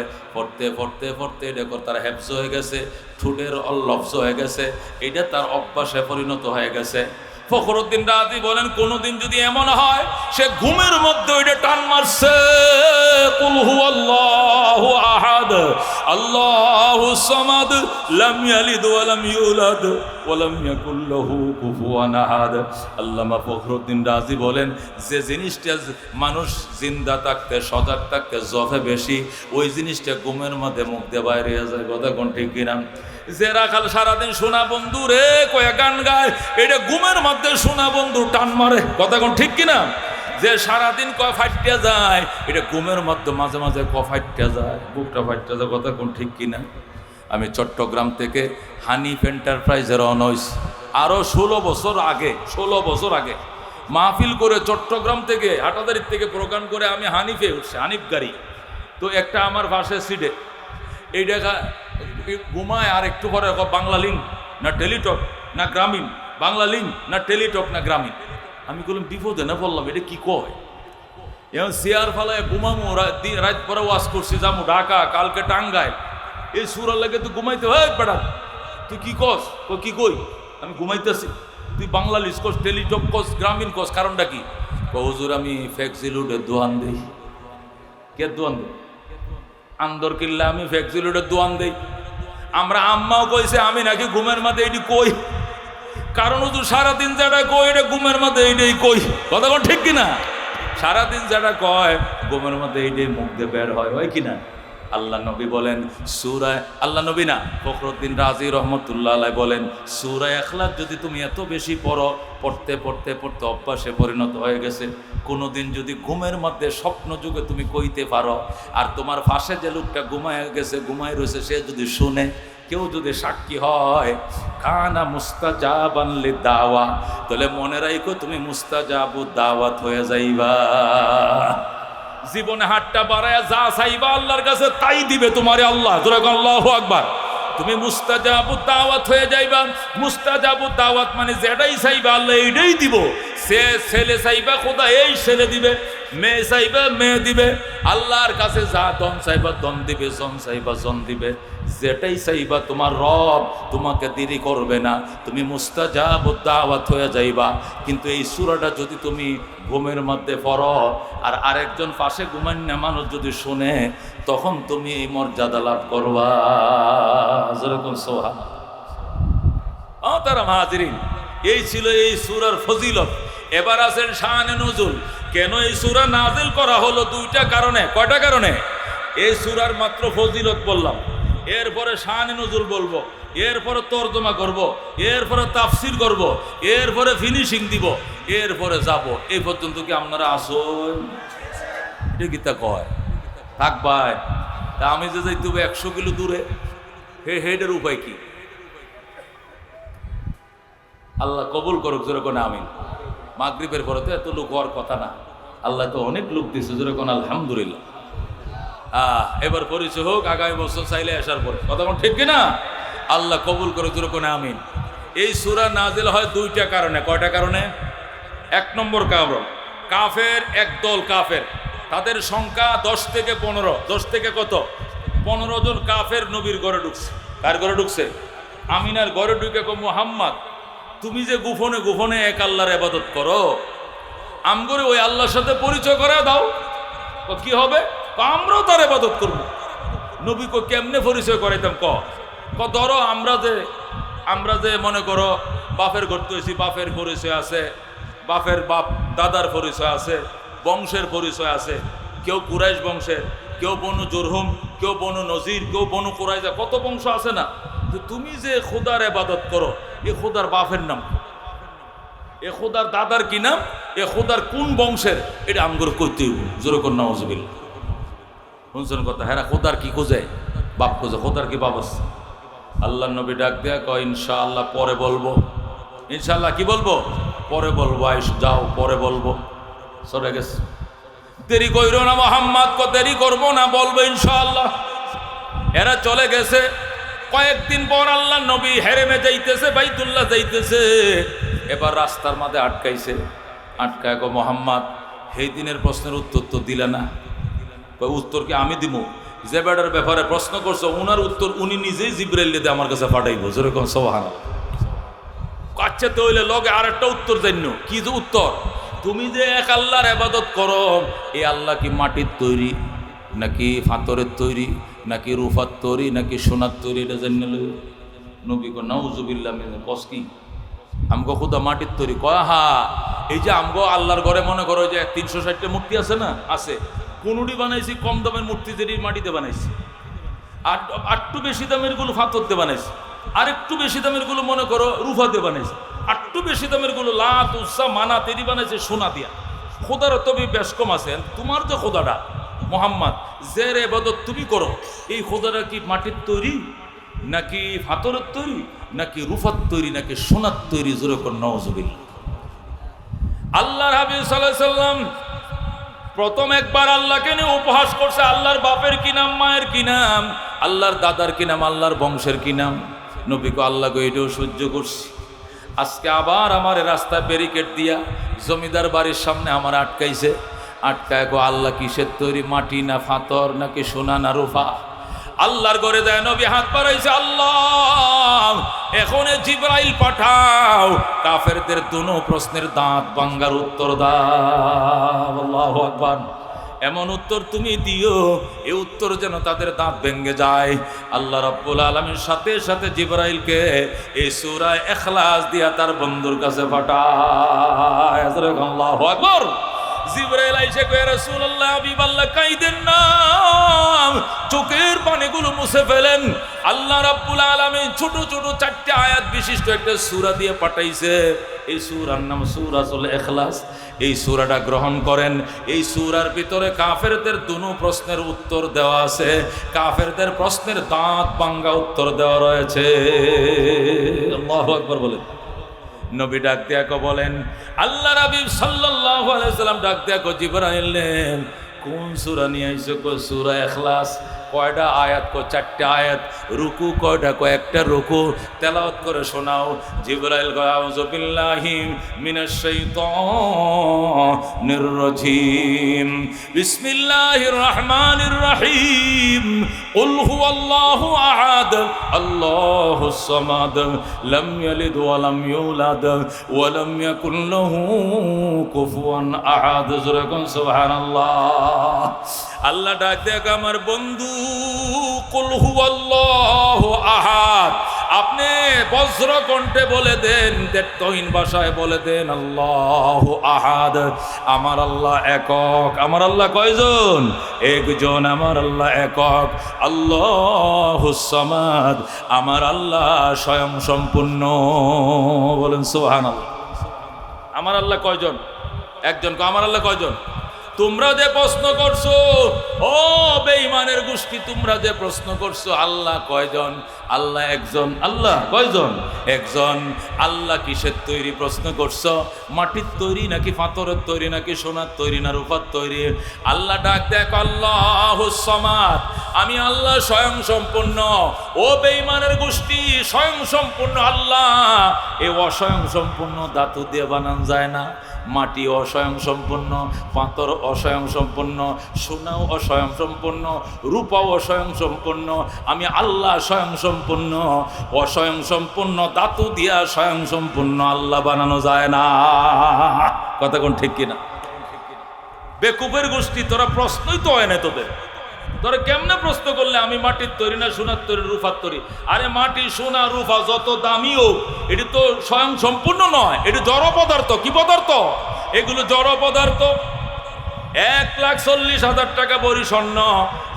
পড়তে এটা তার হেফজ হয়ে গেছে, ঠোঁটের লফজ হয়ে গেছে, এটা তার অভ্যাসে পরিণত হয়ে গেছে। ফখরুদ্দিন রাজি বলেন কোনদিন যদি এমন হয় সে ঘুমের মধ্যে ওইটা টান মারছে, কুল হুয়াল্লাহু আহাদ আল্লাহুস সামাদ লাম ইয়ালিদ ওয়া লাম ইউলাদ ওয়া লাম ইয়াকুল লাহু কুফুয়ান আহাদ। আল্লামা ফখরুদ্দিন রাজি বলেন, যে জিনিসটা মানুষ জিন্দা থাকতে সজাগ থাকতে জফে বেশি, ওই জিনিসটা ঘুমের মধ্যে মুখ দিয়ে বাইরে যায়। কথা কোন ঠিক কিনা? যে রাখাল সারাদিন শোনা বন্ধু রে কয়ে গান গায়, এটা ঘুমের মধ্যে শোনা বন্ধু টান মারে। কথা কোন ঠিক কিনা? যে সারাদিন কয় ফাইটটা যায়, এটা ঘুমের মধ্যে মাঝে মাঝে ফাইটটা যায়, বুকটা ফাইটটা যায়। কথা কোন ঠিক কিনা? আমি চট্টগ্রাম থেকে হানিফ এন্টারপ্রাইজের অনৈস আরো 16 বছর আগে মাহফিল করে চট্টগ্রাম থেকে হাটাদারির থেকে প্রোগ্রাম করে আমি হানিফে উঠছি, হানিফ গাড়ি। তো একটা আমার পাশে সিটে এই দেখা ঘুমায়, আর একটু পরে বাংলা লিঙ্ক না টেলিটক না গ্রামীণ, বাংলা লিঙ্ক না টেলিটক না গ্রামীণ। আমি বললাম বিপদে না, বললাম এটা কি কয়? এখন চেয়ার ফালায় ঘুমামো, রাত পরে ওয়াশ করছি, যাবো ঢাকা, কালকে টাঙ্গায়, এই সুরার লাগে তুই ঘুমাইতে হয় বেড়া, তুই কি কস? কি কই? আমি ঘুমাইতেছি, তুই বাংলা লিস্ট কস, টেলিটক কস, গ্রামীণ কস, কারণটা কি? হুজুর আমি ফ্যাক্সিলুডের দোয়ান দেই। কে দোয়ান দেই? আন্দর কিল্লা আমি ফ্যাক্সিলুডের দোয়ান দেই। আমরা আম্মাও কইছে আমি নাকি ঘুমের মধ্যে এইটি কই, কারণ হুজুর সারাদিন যেটা কই এটা ঘুমের মধ্যে এইটাই কই। কথা কোন ঠিক কিনা? সারাদিন যেটা কয় ঘুমের মধ্যে এইটাই মুখ দিয়ে বের হয় কিনা? আল্লাহ নবী বলেন সূরা, আল্লাহ নবী না ফখরুদ্দিন রাজি রহমতুল্লাহ আলাইহ বলেন, সূরা ইখলাস যদি তুমি এত বেশি পড়তে অভ্যাসে পরিণত হয়ে গেছে, কোনোদিন যদি ঘুমের মধ্যে স্বপ্ন যুগে তুমি কইতে পারো, আর তোমার পাশে যে লোকটা ঘুমায় রয়েছে সে যদি শুনে, কেউ যদি সাক্ষী হয়, কানা মুস্তাজাবান লিদাওয়া, তাহলে মনে রাখো তুমি মুস্তাজাবুদ দাওয়াত হয়ে যাইবা। জীবনে হাতটা বাড়ায় যা চাইবা আল্লাহর কাছে তাই দিবে তোমারে আল্লাহ। আল্লাহু আকবার। তুমি মুস্তাজাবুদ দাওয়াত হয়ে যাইবা। মুস্তাজাবুদ দাওয়াত মানে যেটাই চাইবা আল্লাহ এইটাই দিব। সে ছেলে চাইবা খোদা এই ছেলে দিবে, মেয়ে চাইবা মেয়ে দিবে। আল্লাহর কাছে যা ধন চাইবা ধন দিবে, জন চাইবা জন দিবে। যেটাই চাইবা তোমার রব তোমাকে দেরি করবে না, তুমি মুস্তাজাবুদ দাওয়াত হয়ে যাইবা। কিন্তু এই সূরাটা যদি তুমি ঘুমের মধ্যে পড়ো আর আরেকজন পাশে ঘুমান্না মানুষ যদি শুনে, তখন তুমি এই মর্যাদা লাভ করবা। যেরকম সুবহানাল্লাহ। তারা হাজিরিন, এই ছিল এই সূরার ফজিলত। এবার আছেন শানে নুজুল। কেন এই সূরা নাজিল করা হলো? দুইটা কারণে। কয়টা কারণে? এই সূরার মাত্র ফজিলত বললাম, এরপরে শানে নুজুল বলবো, এরপরে তর্জমা করব, এরপরে তাফসির করব, এরপরে ফিনিশিং দিব, এরপরে যাব। এই পর্যন্ত কি আপনারা আসুন? এটা কি তা কয় থাকবাই? তা আমি যে যাইতে 100 কিলো দূরে, হেডের উপায় কি? আল্লাহ কবুল করুক, যেরকম আমিন। মাগরিবের পরে তো এত লোক হওয়ার কথা না, আল্লাহ তো অনেক লোক দিচ্ছে, যেরকম আলহামদুলিল্লাহ। এবার পরিচয় হোক আগামী বছর চাইলে আসার পরে। কথা ঠিক কিনা? আল্লাহ কবুল করে, যেরকম আমিন। এই সূরা নাজিল হয় দুইটা কারণে। কয়টা কারণে? 1 নম্বর কারণ, কাফের একদল কাফের, তাদের সংখ্যা 10 থেকে 15। 10 থেকে কত? 15 জন কাফের নবীর ঘরে ঢুকছে। কার ঘরে ঢুকছে? আমিনার ঘরে ঢুকে কো, মুহাম্মদ তুমি যে গোপনে গোপনে এক আল্লাহর ইবাদত করো, আমগরে ওই আল্লাহর সাথে পরিচয় করে দাও। কি হবে? আমরাও তার ইবাদত করব। নবী কো কেমনে পরিচয় করাইতাম? ধরো আমরা যে মনে করো বাপের ঘর তৈছি, বাপের পরিচয় আছে, বাপের বাপ দাদার পরিচয় আছে, বংশের পরিচয় আছে। কেউ কুরাইশ বংশের, কেউ বনু জুরহুম, কেউ বনু নজির, কেউ বনু কুরাইজা, কত বংশ আছে না? তুমি যে খোদার ইবাদত করো, এ খোদার বাপের নাম, এ খোদার দাদার কি নাম, এ খোদার কোন বংশের, এটা আমগর কইতে যেরকম নাউজুবিল্লাহ। শুনছেন কথা? হ্যাঁ, খোদার কি খোঁজে? বাপ খোঁজে। খোদার কি বাপ আছে? আল্লাহ নবী ডাক দেয়া কয়, ইনশাআল্লাহ পরে বলবো। ইনশাআল্লাহ কি বলবো? পরে বলবো। আইস যাও, পরে বলবো। সরে গেছে। দেরি কইরো না মুহাম্মদ, দেরি করবো না, বলবো ইনশাআল্লাহ। এরা চলে গেছে। কয়েকদিন পর আল্লাহ নবী হেরেমে যাইতেছে, বাইতুল্লাহ যাইতেছে। এবার রাস্তার মাঝে আটকায় গো, মুহাম্মদ সেই দিনের প্রশ্নের উত্তর তো দিলে না। উত্তর কি আমি দিব? যে বেটার ব্যাপারে প্রশ্ন করছো উনার উত্তর উনি নিজেই জিবরাইল দিয়ে আমার কাছে পাঠাইবো। যেরকম সুবহানাল্লাহ। কাচ্ছে তো হইলে লগে আর একটা উত্তর জানো। কি যে উত্তর? তুমি যে এক আল্লাহর ইবাদত করো, এই আল্লাহ কি মাটির তৈরি নাকি পাথরের তৈরি নাকি রুফাত তৈরি নাকি সোনার তৈরি, এটা জানিয়ে লই। নবী কো নাউজুবিল্লাহ মিন কস কি আমগো খুদা মাটির তৈরি। কয় হা, এই যে আমগো আল্লাহর ঘরে মনে করো যে 360টা মূর্তি আছে না, আছে, কোনটি বানাইছি কম দামের মূর্তি, যেটি মাটিতে বানাইছি, আর একটু বেশি দামের গুলো ফাতরতে বানাইছি, আর একটু বেশি দামের গুলো মনে করো রুফাতে বানাইছে, আর একটু বেশি দামের গুলো লাত উৎসা মানা তেরি বানাইছে সোনা দিয়া। খোদার তবে বেশ কম আছেন। তোমার যে খোদাটা মোহাম্মদ, যে ইবাদত তুমি করো, এই খোদাটা কি মাটির তৈরি নাকি ফাতরের তৈরি নাকি রুফাত তৈরি নাকি সোনার তৈরি? জোরে কোন নাউজুবিল্লাহ। আল্লাহর হাবিব সাল্লাল্লাহু আলাইহি সাল্লাম প্রথম একবার আল্লাহকে নিয়ে উপহাস করছে। আল্লাহর বাপের কি নাম, মায়ের কি নাম, আল্লাহর দাদার কি নাম, আল্লাহর বংশের কি নাম? নবীকে আল্লাহকে এটাও সহ্য করছি। আজকে আবার আমার রাস্তায় ব্যারিকেড দিয়া জমিদার বাড়ির সামনে আমার আটকাইছে। আটকায় গো আল্লাহ কিসের তৈরি, মাটি না ফাতর নাকি সোনা না রূপা? আল্লাহর ঘরে যায় নবী হাত বাড়াইছে, আল্লাহ এখন জিবরাইল পাঠাও, কাফেরদের দুনো প্রশ্নের দাঁত ভাঙ্গার উত্তর দাও। আল্লাহু আকবার। এমন উত্তর তুমি দিও, এই উত্তর যেন তাদের দাঁত ভেঙে যায়। আল্লাহ রাব্বুল আলামিন সাথে সাথে জিবরাইলকে এই সূরা ইখলাস দিয়া তার বন্ধুর কাছে পাঠায়। আল্লাহু আকবার। জিবরাইল আইসা কয়, রাসূলুল্লাহ, হাবিব আল্লাহ কাইদেন না, চোখের পানিগুলো মুছে ফেলেন। আল্লাহ রাব্বুল আলামিন ছোট ছোট 4টা আয়াত বিশিষ্ট একটা সূরা দিয়ে পাঠাইছে। এই সূরার নাম সূরাতুল ইখলাস। এই সূরাটা গ্রহণ করেন। এই সূরার ভিতরে কাফেরদের দুনো প্রশ্নের উত্তর দেওয়া আছে, কাফেরদের প্রশ্নের দাঁত ভাঙ্গা উত্তর দেওয়া রয়েছে। আল্লাহু আকবার বলেন। নবী ডাক দিয়া বলেন, আল্লাহ হাবিব সাল্লাল্লাহু আলাইহি সাল্লাম ডাক দিয়া জিবরাইল, কোন সূরা নিয়ে আইছো? কো সূরা ইখলাস। কয়টা আয়াত? কো 4টা আয়াত। রুকু কয়টা? কো একটা রুকু। তেলাওয়াত করে শোনাও। জিবরাইল কয়, আউযু বিল্লাহি মিনাশ শাইতানির রাজীম, বিসমিল্লাহির রহমানির রহিম, কুল হুয়াল্লাহু আহাদ, আল্লাহুস সামাদ, লাম ইয়ালিদ ওয়া লাম ইউলাদ ওয়া লাম ইয়াকুল লাহু কুফুয়ান আহাদ। সুবহানাল্লাহ। আল্লাহ ডাক দেখ আমার বন্ধু, কুল হুয়াল্লাহু আহাদ। আপনি বজ্র কণ্ঠে বলে দেন, তেত্তহীন ভাষায় বলে দেন, আল্লাহু আহাদ, আমার আল্লাহ একক। আমার আল্লাহ কয়জন? একজন। আমার আল্লাহ একক। আল্লাহুস সামাদ, আমার আল্লাহ স্বয়ং সম্পূর্ণ। বলেন সুবহানাল্লাহ। আমার আল্লাহ কয়জন? একজন। আমার আল্লাহ কয়জন? তোমরা যে প্রশ্ন করছো, ও বেঈমানের গোষ্ঠী, তোমরা যে প্রশ্ন করছো আল্লাহ কয়জন? আল্লাহ একজন। আল্লাহ কয়জন? একজন। আল্লাহ কিসের তৈরি প্রশ্ন করছো? মাটির তৈরি নাকি পাথরের তৈরি নাকি সোনার তৈরি না রূপার তৈরি? আল্লাহ ডাক দেখ, আল্লাহুস সামাদ, আমি আল্লাহ স্বয়ং সম্পূর্ণ। ও বেঈমানের গোষ্ঠী, স্বয়ং সম্পূর্ণ আল্লাহ এ অস্বয়ং সম্পূর্ণ ধাতু দিয়ে বানান যায় না। মাটি অস্বয়ং সম্পূর্ণ, পাথর অস্বয়ং সম্পূর্ণ, সোনাও অস্বয়ং সম্পূর্ণ, রূপাও অস্বয়ং সম্পূর্ণ। আমি আল্লাহ স্বয়ং সম্পূর্ণ। অস্বয়ং সম্পূর্ণ ধাতু দিয়া স্বয়ং সম্পূর্ণ আল্লাহ বানানো যায় না। কথা কোন ঠিক কিনা? বেকুবের গোষ্ঠী, তোরা প্রশ্নই তো হয় না তোদের। তোরা কেমনে প্রশ্ন করলে আমি মাটির তৈরি না সোনার তৈরি রূপার তৈরি? আরে মাটি, সোনা, রূপা যত দামি হোক, এটি তো স্বয়ং সম্পূর্ণ নয়, এটি জড় পদার্থ। কি পদার্থ? এগুলো জড় পদার্থ। 1,40,000 টাকা ভরি স্বর্ণ,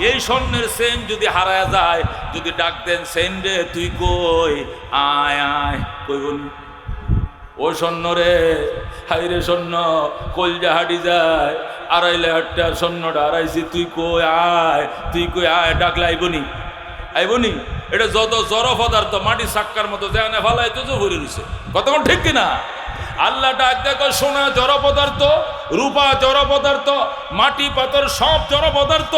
এই স্বর্ণের চেইন যদি হারায় যায়, যদি ডাক দেন, চেইন রে তুই কই, আয় আয়, কই বলি ও স্বর্ণ রে, হাই রে স্বর্ণ, কলজা হাঁটি যায়, 2.5 লাখ টাকার স্বর্ণটা হারাইছি, তুই কই আয়, তুই কই আয়, ডাকলে আইবনি? আইবনি? এটা যত জড় পদার্থ, মাটির সাক্কার মতো যেখানে ফালাই তো ভরে রয়েছে। কতক্ষণ ঠিক কিনা? আল্লাহ ডাক দেখো, সোনা জড় পদার্থ, রূপা জড় পদার্থ, মাটি পাথর সব জড় পদার্থ।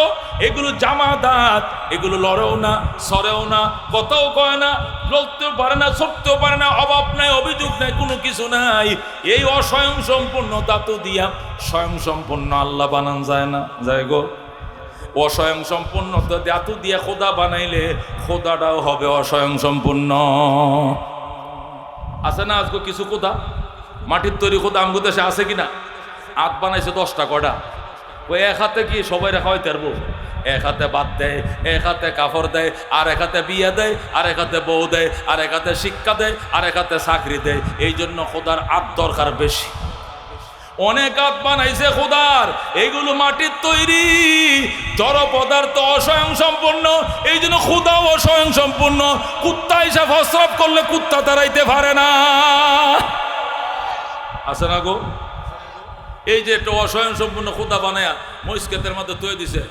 এগুলো জামাদাত, এগুলো লড়েও না, সরেও না, কথাও কয় না, লড়তেও পারে না, ছুটতেও পারে না, অভাব নাই, অভিযোগ নাই, কোনো কিছু নাই। এই অস্বয়ং সম্পূর্ণ ধাতু দিয়া স্বয়ং সম্পূর্ণ আল্লাহ বানান যায় না? যায় গো। অস্বয়ং সম্পূর্ণ ধাতু দিয়া খোদা বানাইলে খোদাটাও হবে অস্বয়ং সম্পূর্ণ। আছে না আজকে কিছু খোদা, মাটির তৈরি খোদা আমগো দেশে আছে কিনা? হাত বানাইছে 10টা, কটা? ওই এক হাতে কি সবাই রেখা হইতে পারবো? এক হাতে ভাত দেয়, এক হাতে কাপড় দেয়, আর এক হাতে বিয়ে দেয়, আর এক হাতে বউ দেয়, আর এক হাতে শিক্ষা দেয়, আর এক হাতে চাকরি দেয়। এই জন্য খোদার আত দরকার বেশি। অনেক হাত বানাইছে খোদার, এইগুলো মাটির তৈরি, জড় পদার্থ অস্বয়ং সম্পূর্ণ, এই জন্য খোদাও অস্বয়ং সম্পূর্ণ। কুত্তা এসে প্রস্রাব করলে কুত্তা তাড়াইতে পারে না, আছে না গো? এই যে একটা অস্বয়ং সম্পূর্ণ খোদা বানায়া মহিষক্ষেতের মধ্যে তৈরি দিছে,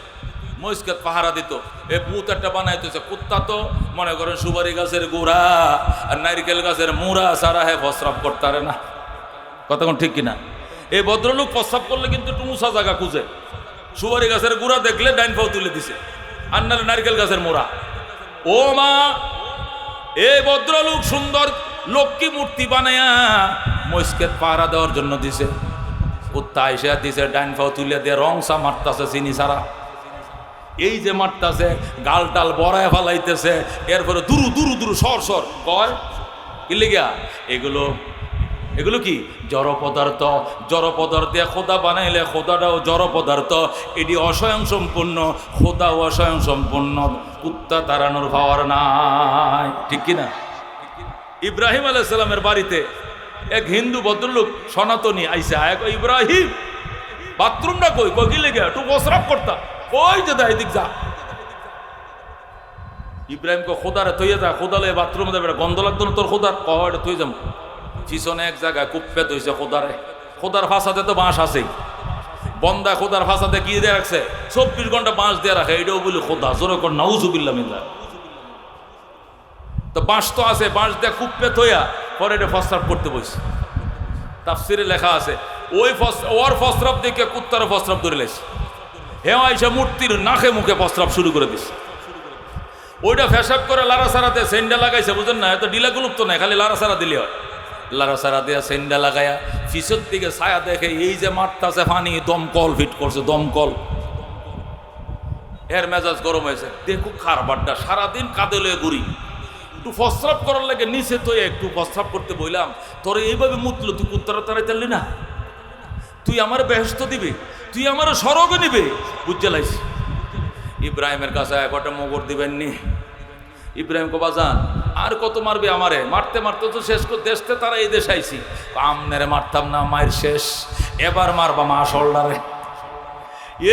মহিষক্ষেত পাহারা দিত, এই ভূত একটা বানাইতেছে। কুত্তা তো মনে করেন সুপারি গাছের গোড়া আর নারিকেল গাছের মুড়া সারা হে প্রস্রাব করতে পারে না, কথা কোন ঠিক কিনা? এই ভদ্রলোক প্রস্রাব করলে কিন্তু একটু মুসা জায়গা খুঁজে, সুপারি গাছের গুড়া দেখলে ডাইন পাও তুলে দিছে, আর নাহলে নারকেল গাছের মোড়া। ও মা, এই ভদ্রলোক সুন্দর লক্ষ্মী মূর্তি বানায়া মহিষক্ষেত পাহারা দেওয়ার জন্য দিছে। কুত্তা এসে দিছে, ডাইন পাও তুলে দিয়ে রংসা মারতাছে চিনি সারা। এই যে মারতাছে, গাল টাল বড়ায় ফেলাইতেছে, এরপরে দুরু দুরু দুরু সর সর কয় কি লিগা? এগুলো কি জড় পদার্থ। জড় পদার্থে খোদা বানাইলে খোদাটাও জড় পদার্থ, এটি অস্বয়ং সম্পূর্ণ, খোদাও অস্বয়ং সম্পূর্ণ। কুত্তা তাড়ানোর পাওয়ার নাই, ঠিক কিনা? ইব্রাহিম আলাইহিস সালামের বাড়িতে এক হিন্দু ভদ্রলোক সনাতনী আইসে, ইব্রাহিম বাথরুমটা কই? কই কি লেগে? একটু প্রস্রাব করতা, ওই যে দেয় দিক যা। ইব্রাহিমকে খোদারে থইয়ে যা, খোদালে বাথরুমে যাবে, গন্ধ লাগতো না তোর খোদার? কয়টা থই যাম পিছনে এক জায়গায় কুপ্পে তৈছে খোদারে। খোদার ফাঁসাতে তো বাঁশ আছেই, বন্দা খোদার ফাঁসাতে কি দিয়ে রাখছে? 24 ঘন্টা বাঁশ দিয়ে রাখে, এটাও বলি খোদা। জোরে কর নাউজুবিল্লাহ মিল্লাহ। তো বাঁশ তো আছে, বাঁশ দিয়ে কুপ্পে থইয়া পরে এটা প্রস্রাব করতে বসে। তাফসিরে লেখা আছে ওর প্রস্রাব দেখে কুত্তার প্রস্রাব ধরে লেছে, হেওয়া এসে মূর্তির নাকে মুখে প্রস্রাব শুরু করে দিছে। ওইটা ফেসাব করে লারা সারাতে সেন্ডা লাগাইছে, বুঝেন না? এত ডিলাগুলুপ তো নাই, খালি লারা সারা দিলে হয়। লারা সারা দিয়া সেন্ডা লাগাইয়া পিছর দিকে ছায়া দেখে এই যে মারতাছে পানি, দমকল ফিট করছে, দমকল। এর মেজাজ গরম হয়েছে, দেখো খারবারটা সারাদিন কাঁদে লয়ে ঘুরি, একটু প্রস্রাব করার লাগে নিচে তো একটু প্রস্রাব করতে বইলাম, তোরে এইভাবে মুতলো, তুই কুত্তারা তাড়াই তারলি না? তুই আমার বেহেশত দিবে, তুই আমার স্বর্গে নিবে, বুঝতে লাইছি। ইব্রাহিমের কাছে একটা মগর দিবেননি। ইব্রাহিম কো বাজান আর কত মারবে আমারে? মারতে মারতে তো শেষ করে দেশতে তারা এই দেশ আইছি, আমনেরে মারতাম না, মায়ের শেষ, এবার মারবা মা শোল্ডারে।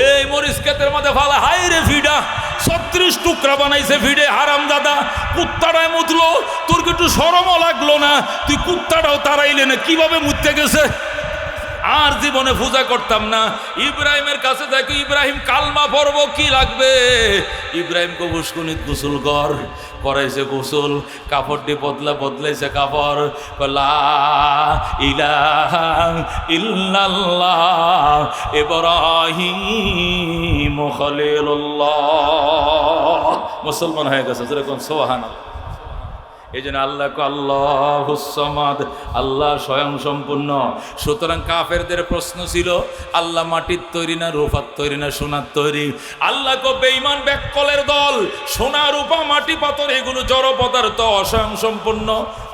এই মরিচ ক্ষেতের মধ্যে ফালা, হাই রে ফিডা 36 টুকরা বানাইছে ফিডে, হারাম দাদা। কুত্তাটায় মুতলো, তোর কি একটু শরমও লাগলো না? তুই কুত্তাটাও তারাইলে না, কিভাবে মুততে গেছে? আর জীবনে পূজা করতাম না। ইব্রাহিমের কাছে দেখো, ইব্রাহিম কালমা পড়ব, কি লাগবে? ইব্রাহিম কো পুষ্কুনিত গোসল করাইছে গোসল, কাপড়টি বদলাইছে কাপড়, লা ইলাহা ইল্লাল্লাহ ইব্রাহিম খলিলুল্লাহ, মুসলমান হয়ে গেছে। যেরকম সুবহানাল্লাহ। এই জন্য আল্লাহকে আল্লাহুস সামাদ, আল্লাহ স্বয়ং সম্পূর্ণ। সুতরাং কাফেরদের প্রশ্ন ছিল আল্লাহ মাটির তৈরি না রূপার তৈরি না সোনার তৈরি? আল্লাহকে বেঈমান ব্যাককলের দল, সোনা রূপা মাটি পাথর এগুলো জড় পদার্থ, অস্বয়ং সম্পূর্ণ।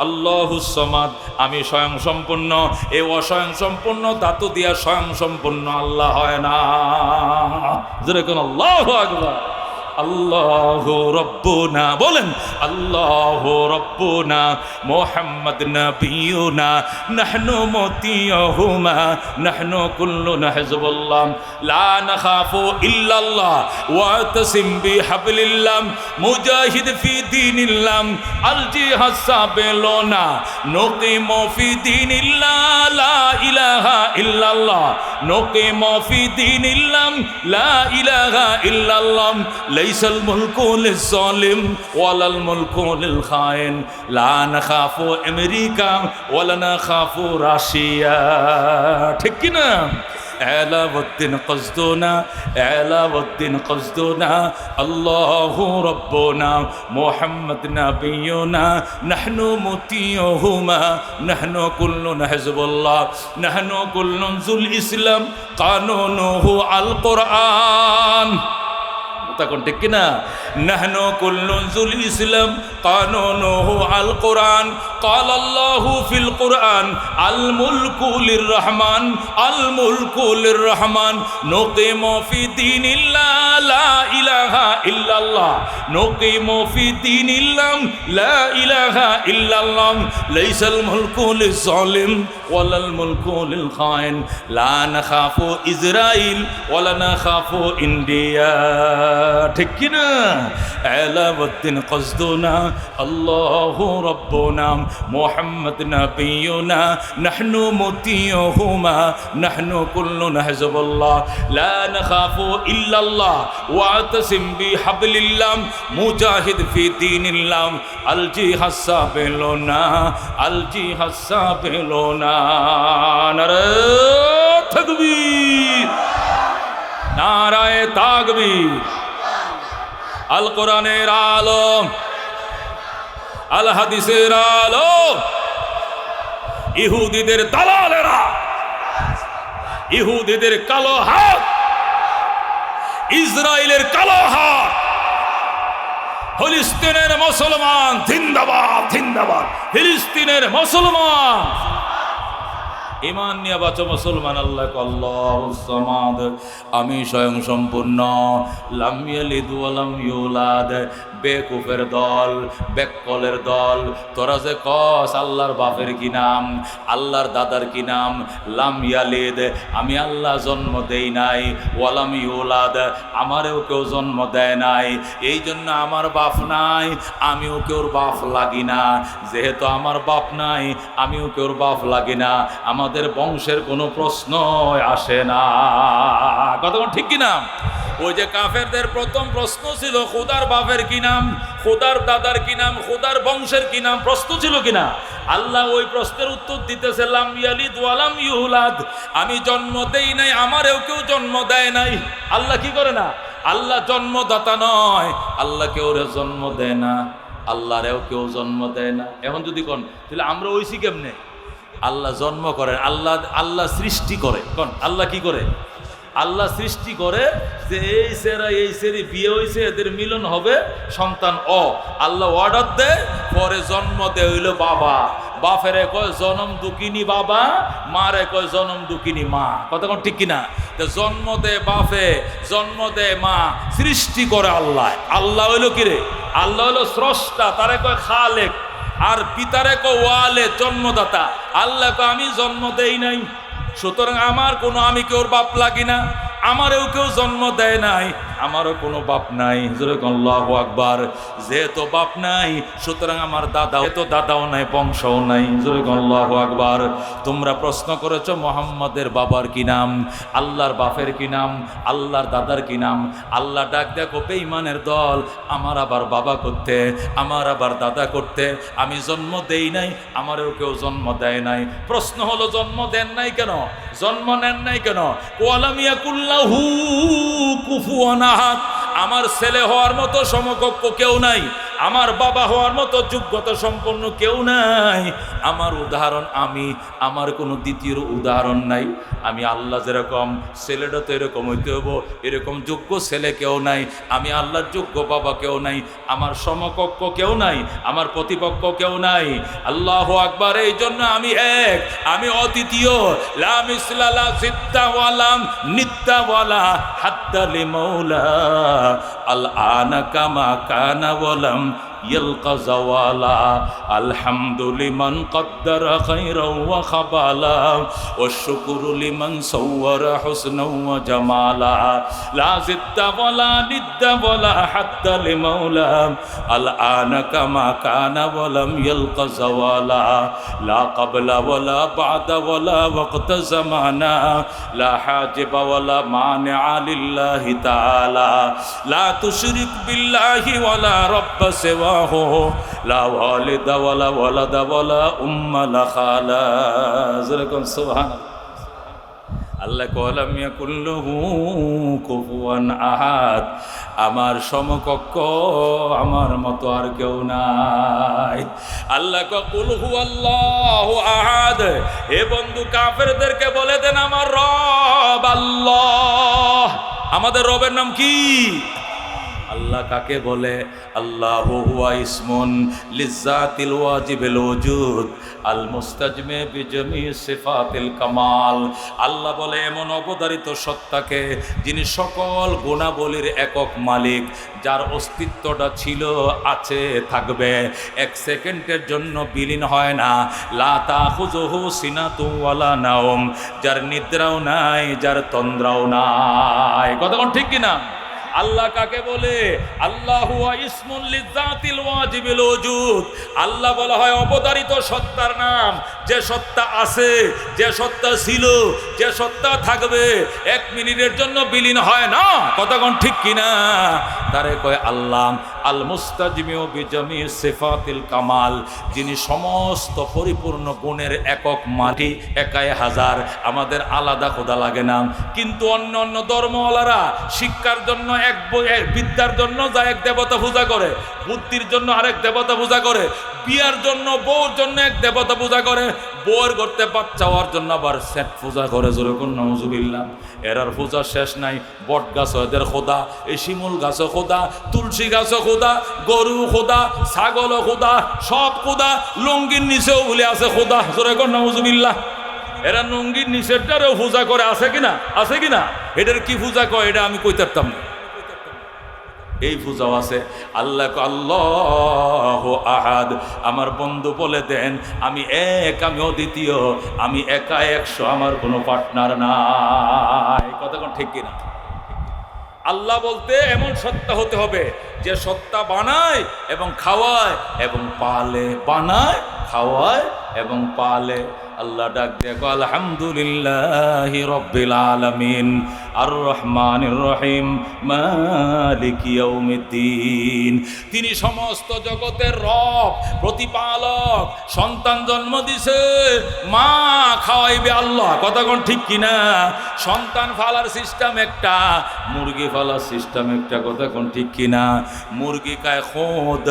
আল্লাহুস সামাদ, আমি স্বয়ং সম্পূর্ণ। এই অস্বয়ং সম্পূর্ণ ধাতু দিয়া স্বয়ং সম্পূর্ণ আল্লাহ হয় না। যেরকম আল্লাহু আকবার। আল্লাহু রব্বুনা, বলেন আল্লাহু রব্বুনা মুহাম্মদ নবিয়ুনা নাহনু মুতিয়ুহুমা নাহনু কুল্লুনা হিজবুল্লাহ লা নাখাফু ইল্লাল্লাহ ওয়া তাসিম বিহাবলিল্লাহ মুজাহিদ ফি দীনিল্লাহ আল জিহাদ সাবিলুনা নুকিমু ফি দীনিল্লাহ লা ইলাহা ইল্লাল্লাহ নুকিমু ফি দীনিল্লাহ লা ইলাহা ইল্লাল্লাহ লাইসাল মুলকু লিজ-জালিম ওয়ালাল মুলকু লিল-খাইন লা নাখাফু আমেরিকা ওয়ালা নাখাফু রাশিয়া। ঠিক কি না? আলাউদ্দিন কসদুনা, আলাউদ্দিন কসদুনা, আল্লাহু রব্বুনা মুহাম্মদ নবিয়ুনা নাহনু মুতিয়ুহুমা নাহনু কুল্লুনা হিজবুল্লাহ নাহনু কুল্লুন জুল ইসলাম কানুনুহু আল কোরআন। তখন ঠিক কিনা নাহনু কুল্লুন জুল ইসলাম কানুনুহু আল কোরআন قال الله في القرآن الملك للرحمن الملك للرحمن نقيم في دين الله لا إله إلا الله نقيم في دين الله لا إله إلا الله ليس الملك للظالم ولا الملك للخائن لا نخاف إسرائيل ولا نخاف إنديا ঠিক কিনা আলাউদ্দিন কসদুনা আল্লাহু রাব্বুনা মুহাম্মদ নবিয়ুনা নাহনু মুতিয়ুহুমা নাহনু কুল্লুনা হিজবুল্লাহ লা নাখাফু ইল্লাল্লাহ ওয়াতাসিম বিহাবলিল্লাহ মুজাহিদ ফি দীনিল্লাহ আল জিহাদ সাবিলুনা আল জিহাদ সাবিলুনা নারে তাকবীর নারায়ে তাকবীর আল কোরআনের আলো আল হাদিসের আলো ইহুদিদের দালালেরা ইহুদিদের কালো হাত ইসরায়েলের কালো হাত ফিলিস্তিনের মুসলমান জিন্দাবাদ জিন্দাবাদ ফিলিস্তিনের মুসলমান ইমান নিয়ে বাঁচো মুসলমান আল্লাহ আল্লাহুস সামাদ আমি স্বয়ং সম্পূর্ণ লাম ইয়ালিদ ওয়া লাম ইউলাদ বেকুফের দল বেককলের দল তোরা যে কস আল্লাহর বাপের কি নাম আল্লাহর দাদার কি নাম লাম ইয়ালিদ আমি আল্লাহ জন্ম দেই নাই ওয়ালাম ইউলাদ আমারও কেউ জন্ম দেয় নাই এই জন্য আমার বাপ নাই আমিও কেউর বাপ লাগি না যেহেতু আমার বাপ নাই আমিও কেউর বাপ লাগি না আমাদের বংশের কোনো প্রশ্ন আসে না কথা ঠিক কি না ওই যে কাফেরদের প্রথম প্রশ্ন ছিল খোদার বাপের কি নাম খোদার দাদার কি নাম খোদার বংশের কি নাম প্রশ্ন ছিল কিনা আল্লাহ ওই প্রশ্নের উত্তর দিতেছে লাম ইয়ালিদ ওয়া লাম ইউলাদ আমি জন্ম দেই নাই আমারও কেউ জন্ম দেয় নাই আল্লাহ কি করে না আল্লাহ জন্মদাতা নয় আল্লাহ কেউ জন্ম দেয় না আল্লাহরেও কেউ জন্ম দেয় না এখন যদি কোন তাহলে আমরা ওইছি কেমনে আল্লাহ জন্ম করেন আল্লাহ আল্লাহ সৃষ্টি করে কোন আল্লাহ কি করে আল্লাহ সৃষ্টি করে যে এই সেরা এই সেরি বিয়ে হয়েছে এদের মিলন হবে সন্তান আল্লাহ অর্ডার দেয় পরে জন্ম দেয় হইল বাবা বাপেরে কয় জনম দুঃখিনী বাবা মারে কয় জনম দুঃখিনী মা কথা কোন ঠিক কিনা জন্ম দেয় বাপে জন্ম দেয় মা সৃষ্টি করে আল্লাহ আল্লাহ হইল কিরে আল্লাহ হইল স্রষ্টা তারে কয় খালেক আর পিতারে কয় ওয়ালে জন্মদাতা আল্লাহ কয় আমি জন্ম দেই নাই সুতরাং আমার কোনো আমি কেউর বাপ লাগি না আমারও কেউ জন্ম দেয় নাই আমারও কোনো বাপ নাই আল্লাহু আকবার যেহেতু বাপ নাই সুতরাং আমার দাদাও তো দাদাও নাই বংশও নাই আল্লাহু আকবার তোমরা প্রশ্ন করেছো মোহাম্মদের বাবার কি নাম আল্লাহর বাপের কি নাম আল্লাহর দাদার কি নাম আল্লাহ ডাক দেখো বেঈমানের দল আমার আবার বাবা করতে আমার আবার দাদা করতে আমি জন্ম দেই নাই আমারও কেউ জন্ম দেয় নাই প্রশ্ন হলো জন্ম দেন নাই কেন জন্ম নেন নাই কেন ওয়ালাম ইয়াকুল্লাহু কুফুয়ান আহাদ আমার ছেলে হওয়ার মতো সমকক্ষ কেউ নাই আমার বাবা হওয়ার মতো যোগ্যতা সম্পন্ন কেউ নাই আমার উদাহরণ আমি আমার কোনো দ্বিতীয় উদাহরণ নাই আমি আল্লাহ যেরকম ছেলেটা তো এরকম হইতে হবো এরকম যোগ্য ছেলে কেউ নাই আমি আল্লাহর যোগ্য বাবা কেউ নাই আমার সমকক্ষ কেউ নাই আমার প্রতিপক্ষ কেউ নাই আল্লাহু আকবার এই জন্য আমি এক আমি অদ্বিতীয় লা মিসলা লা জিদ্দা ওয়া লা নিদ্দা ওয়া লা হাদ্দা লিমাওলা আল আনা কামা কানা ওয়া লাম يلقى زوالا الحمد لمن قدر خيرا وخبالا والشكر لمن صور حسنا وجمالا لا زد ولا ند ولا حد لمولا الآن كما كان ولم يلقى زوالا لا قبل ولا بعد ولا وقت زمانا لا حاجب ولا مانع لله تعالى لا تشرك بالله ولا رب سواه لا والد ولا ولد ولا أم لا خالا زركم سبحان আল্লাহ কলাম ইয়াকুল্লুহু কুফুয়ান আহাদ আমার সমকক্ষ আমার মতো আর কেউ নাই আল্লাহ কুল হুয়াল্লাহু আহাদ হে বন্ধু কাফেরদেরকে বলে দেন আমার রব আল্লাহ আমাদের রবের নাম কি আল্লাহ কাকে বলে? আল্লাহু হুয়া ইসমুন লিজ্জাতিল ওয়াজিবিল ওজুদ আল মুস্তাজমি বিজমি সিফাতিল কামাল। আল্লাহ বলে এমন অবধারিত সত্তাকে যিনি সকল গুণাবলীর একক মালিক, যার অস্তিত্বটা ছিল, আছে, থাকবে, এক সেকেন্ডের জন্য বিলীন হয় না। লা তাখুযুহু সিনাতুন ওয়ালা নাওম, যার নিদ্রাও নাই, যার তন্দ্রাও নাই। কথা কোন ঠিক কিনা? আল্লাহ কাকে বলে? আল্লাহ হুয়া ইসমুল লিজ্জাতিল ওয়াজিবিল ওজুদ। আল্লাহ বলা হয় অবধারিত সত্তার নাম, যে সত্তা আছে, যে সত্তা ছিল, যে সত্তা থাকবে, এক মিনিটের জন্য বিলীন হয় না। কতক্ষণ ঠিক কিনা? তারে কয় আল্লাহ আল মুস্তাজমিউ বিজামি সিফাতিল কামাল, যিনি সমস্ত পরিপূর্ণ গুণের একক মাটি, একাই হাজার। আমাদের আলাদা খোদা লাগে না, কিন্তু অন্য অন্য ধর্মওয়ালারা শিক্ষার জন্য এক বিদ্যার জন্য যা এক দেবতা পূজা করে, বুদ্ধির জন্য আরেক দেবতা পূজা করে, বিয়ার জন্য বউর জন্য এক দেবতা পূজা করে, বউয়ের করতে বাচ্চা হওয়ার জন্য আবার সেট পূজা করে। যেরকম নাউজুবিল্লাহ, এরার পূজা শেষ নাই। বট গাছ এদের খোদা, এই শিমুল গাছও খোদা, তুলসী গাছও খোদা, গরু খোদা, ছাগলও খোদা, সব খোদা। লঙ্গির নিচেও বলে আছে খোদা। যেরকম নাউজুবিল্লাহ, এরা লঙ্গির নিচেরটারও পূজা করে। আছে কিনা? আছে কিনা? এটার কি পূজা কয় এটা আমি কই পারতাম না। এই পূজাও আছে। আল্লাহ আল্লাহু আহাদ। আমার বন্ধু বলে দেন আমি এক, আমি অদ্বিতীয়, আমি একা 100, আমার কোনো পার্টনার নাই। কতক্ষণ ঠিক কিনা? আল্লাহ বলতে এমন সত্তা হতে হবে যে সত্তা বানায় এবং খাওয়ায় এবং পালে, বানায়, খাওয়ায় এবং পালে। আল্লাহ ডাক দেখো আলহামদুলিল্লাহি রাব্বিল আলামিন আর রহমানির রহিম মালিকি ইয়াউমিদ্দিন। তিনি সমস্ত জগতের রব, প্রতিপালক। সন্তান জন্ম দিছে, মা খাওয়াইবে আল্লাহ। কতক্ষণ ঠিক কিনা? সন্তান ফালার সিস্টেম একটা, মুরগি ফালার সিস্টেম একটা। কতক্ষণ ঠিক কিনা? মুরগি খায় খুদ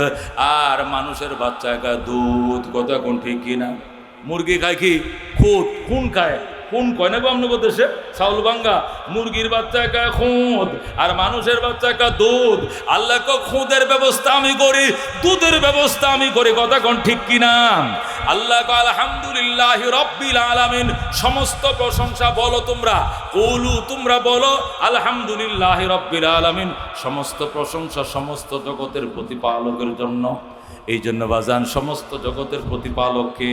আর মানুষের বাচ্চা খায় দুধ। কতক্ষণ ঠিক কিনা? মুরগি খায় কি? খুদ। খুন খায়, খুন কয় না গো আপনার দেশে? চাউল ভাঙ্গা। মুরগির বাচ্চা খায় খুদ আর মানুষের বাচ্চা খায় দুধ। আল্লাহ কো খুদের ব্যবস্থা আমি করি, দুধের ব্যবস্থা আমি করি। কথা কোন ঠিক কিনা? আল্লাহ কো আলহামদুলিল্লাহি রাব্বিল আলামিন। সমস্ত প্রশংসা বলো তোমরা, কুলু তোমরা বলো আলহামদুলিল্লাহি রাব্বিল আলামিন। সমস্ত প্রশংসা সমস্ত জগতের প্রতিপালকের জন্য। এই জন্য বাজান সমস্ত জগতের প্রতিপালক কে?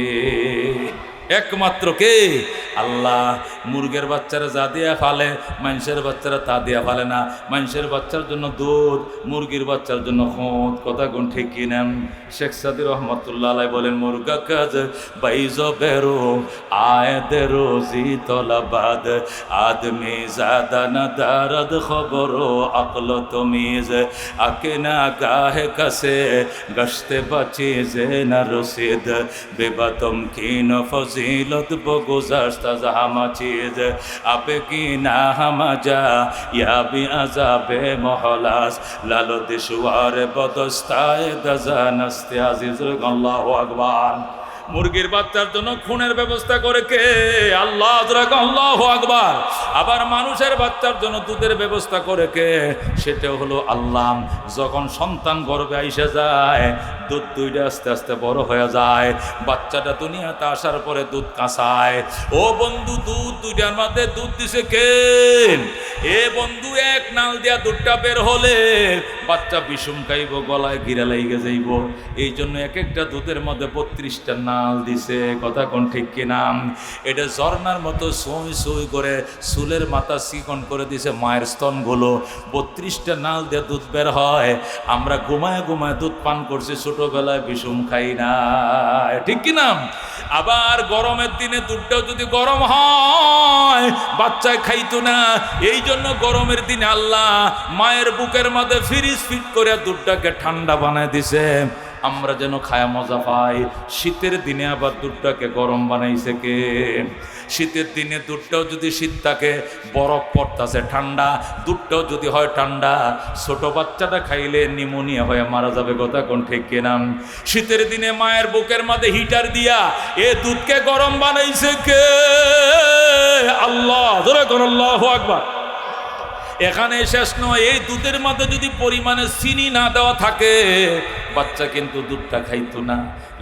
একমাত্র কে? আল্লাহ। মুরগের বাচ্চারা যা দিয়া ফালে, মানুষের বাচ্চারা তা দিয়া ফালে না। মানুষের বাচ্চার জন্য দুধ, মুরগির বাচ্চার জন্য খুদ। কথা কোন ঠিক কিনা? শেখ সাদি রহমতুল্লাহ আলাইহি বলেন মুরগা কাজ বাইজ বেরো আয় দে রোজি তলাবাদ আদমি জাদা না দারদ খবর আকল তমিজ আকে না গাহে কাছে গশতে বাচি জে না রসিদ বেবাতম কি ফজিলত বগুজাস্তা জাহামা চিজ আপে কি না হামাজা ইয়া বি আযাবে মহলাস লালো দিশওয়ার বদস্তায় দাজানাস্তে আজিজ। আল্লাহু আকবার। মুরগির বাচ্চার জন্য খুনের ব্যবস্থা করে কে? আল্লাহ। আল্লাহু আকবার। আবার মানুষের বাচ্চার জন্য দুধের ব্যবস্থা করে কে? সেটা হলো আল্লাহ। যখন সন্তান গর্ভে আইসা যায়, দুধ দুইটা আস্তে আস্তে বড় হয়ে যায়। বাচ্চাটা দুনিয়াতে আসার পরে দুধ কাঁচায়। ও বন্ধু, দুধ দুইটার মধ্যে দুধ দিছে কে? এ বন্ধু, এক নাল দিয়া দুধটা বের হলে বাচ্চা বিষম খাইব, গলায় গিরা লাইগে যাইব। এই জন্য এক একটা দুধের মধ্যে 32টা নাল দিছে। কথা কোন ঠিক কিনা? এটা ঝর্ণার মতো সই সই করে চুলের মাথা চিকন করে দিছে মায়ের স্তনগুলো। 32টা নাল দিয়ে দুধ বের হয়। আমরা ঘুমায় ঘুমায় দুধ পান করছি, ছোটবেলায় বিষম খাই না। ঠিক কিনা? আবার গরমের দিনে দুধটাও যদি গরম হয় বাচ্চায় খাইতো না। এই জন্য গরমের দিনে আল্লাহ মায়ের বুকের মধ্যে ফ্রিজ ফিট করে দুধটাকে ঠান্ডা বানায় দিছে, আমরা যেন খায়া মজা পাই। শীতের দিনে আবার দুধটাকে গরম বানাইছে কে? শীতের দিনে দুধটাও যদি শীত থাকে, বরফ পড়তাছে ঠান্ডা, দুধটাও যদি হয় ঠান্ডা, ছোট বাচ্চাটা খাইলে নিউমোনিয়া হয়ে মারা যাবে। কথা কোন ঠিক কিনা? শীতের দিনে মায়ের বুকের মধ্যে হিটার দিয়া এ দুধকে গরম বানাইছে কে? আল্লাহ। জোরে কোন আল্লাহু আকবার। এখানে শেষ নয়, এই দুধের মধ্যে যদি পরিমাণে চিনি না দেওয়া থাকে বাচ্চা কিন্তু দুধটা খাইতো না।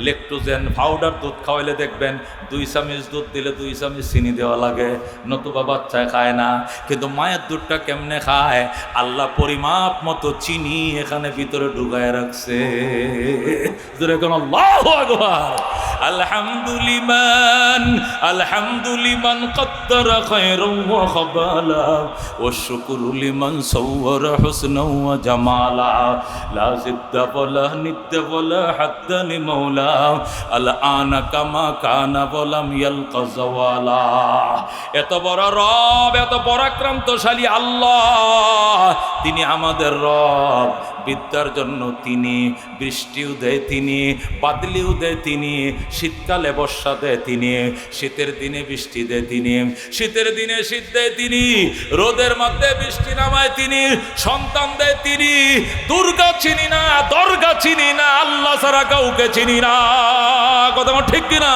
ল্যাকটোজেন পাউডার দুধ খাওয়াইলে দেখবেন 2 চামচ দুধ দিলে 2 চামচ চিনি দেওয়া লাগে, নতুবা বাচ্চা খায় না। কিন্তু মায়ের দুধটা কেমনে খায়? আল্লাহ পরিমাপ মতো চিনি এখানে ভিতরে ঢুকায় রাখছে। আল্লাহু আকবার। আলহামদুলিমান কদ্দারা খায়রান ওয়া খাবালা ওয়া শুকরু লিমান সাওয়ারা হুসনান ওয়া জামালা লা জিদ্দা ওয়ালা নিদ্দা ওয়ালা হাদ্দা লিমাওলা আল আনা কামা কানা ওয়ালাম ইয়ালকা যাওয়ালা। এত বড় রব, এত পরাক্রান্তশালী আল্লাহ, তিনি আমাদের রব। বিদ্যার জন্য তিনি, বৃষ্টিও দেয় তিনি, বাদলিও দেয় তিনি, শীতকালে বর্ষা দেয় তিনি, শীতের দিনে বৃষ্টি দেয় তিনি, শীতের দিনে শীত দেয় তিনি, রোদের মধ্যে বৃষ্টি নামায় তিনি, সন্তান দেয় তিনি। দুর্গা চিনি না, দরগা চিনি না, আল্লাহ ছাড়া কাউকে চিনি না। কথা ঠিক কিনা?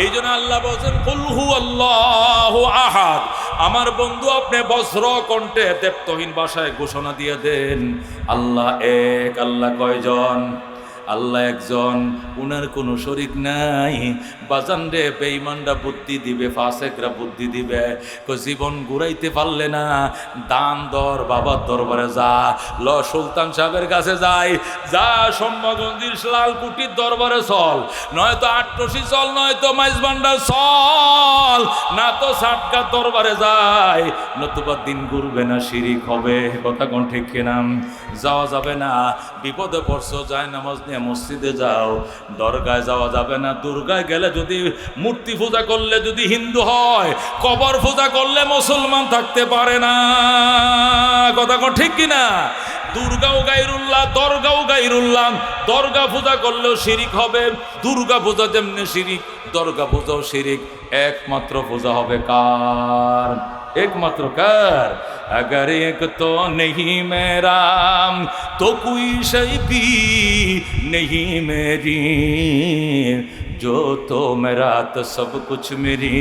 এই জন্য আল্লাহ বলছেন কুল হু আল্লাহু আহাদ। আমার বন্ধু আপনি বজ্র কণ্ঠে দেবতহীন ভাষায় ঘোষণা দিয়ে দেন, আল্লাহ এক। আল্লাহ কয়জন? আল্লাহ একজন, উনার কোনো শরীক নাই। বাজান রে, বেঈমানরা বুদ্ধি দিবে, ফাসেকরা বুদ্ধি দিবে, জীবন ঘুরাইতে পারলে না, দান দর বাবার দরবারে যা, ল সুলতান সাহেবের কাছে যাই, যা সম্মাগঞ্জির লালকুটির দরবারে চল, নয়তো আটরশি চল, নয়তো মাইজবান্ডা চল, না তো সাটকা দরবারে যাই, নতুবা দিন ঘুরবে না, শিরিক হবে। কথা কোন ঠিক কিনা? যাওয়া যাবে না। বিপদে পড়ছো, যায় নামাজ নিয়ে মসজিদে যাও। দরগায় যাওয়া যাবে না। দুর্গায় গেলে যদি মূর্তি পূজা করলে যদি হিন্দু হয়, কবর পূজা করলে মুসলমান থাকতে পারে না। কথা কোন ঠিক কিনা? দুর্গাও গায়রুল্লাহ, দরগাও গায়রুল্লাহ। দরগা পূজা করলেও শিরিক হবে। দুর্গা পূজা যেমনি শিরিক, দরগা পূজাও শিরিক। একমাত্র পূজা হবে কার? একমাত্র কার? अगर एक तो नहीं मेरा तो कोई शै भी नहीं मेरी, जो तो मेरा तो सब कुछ मेरी,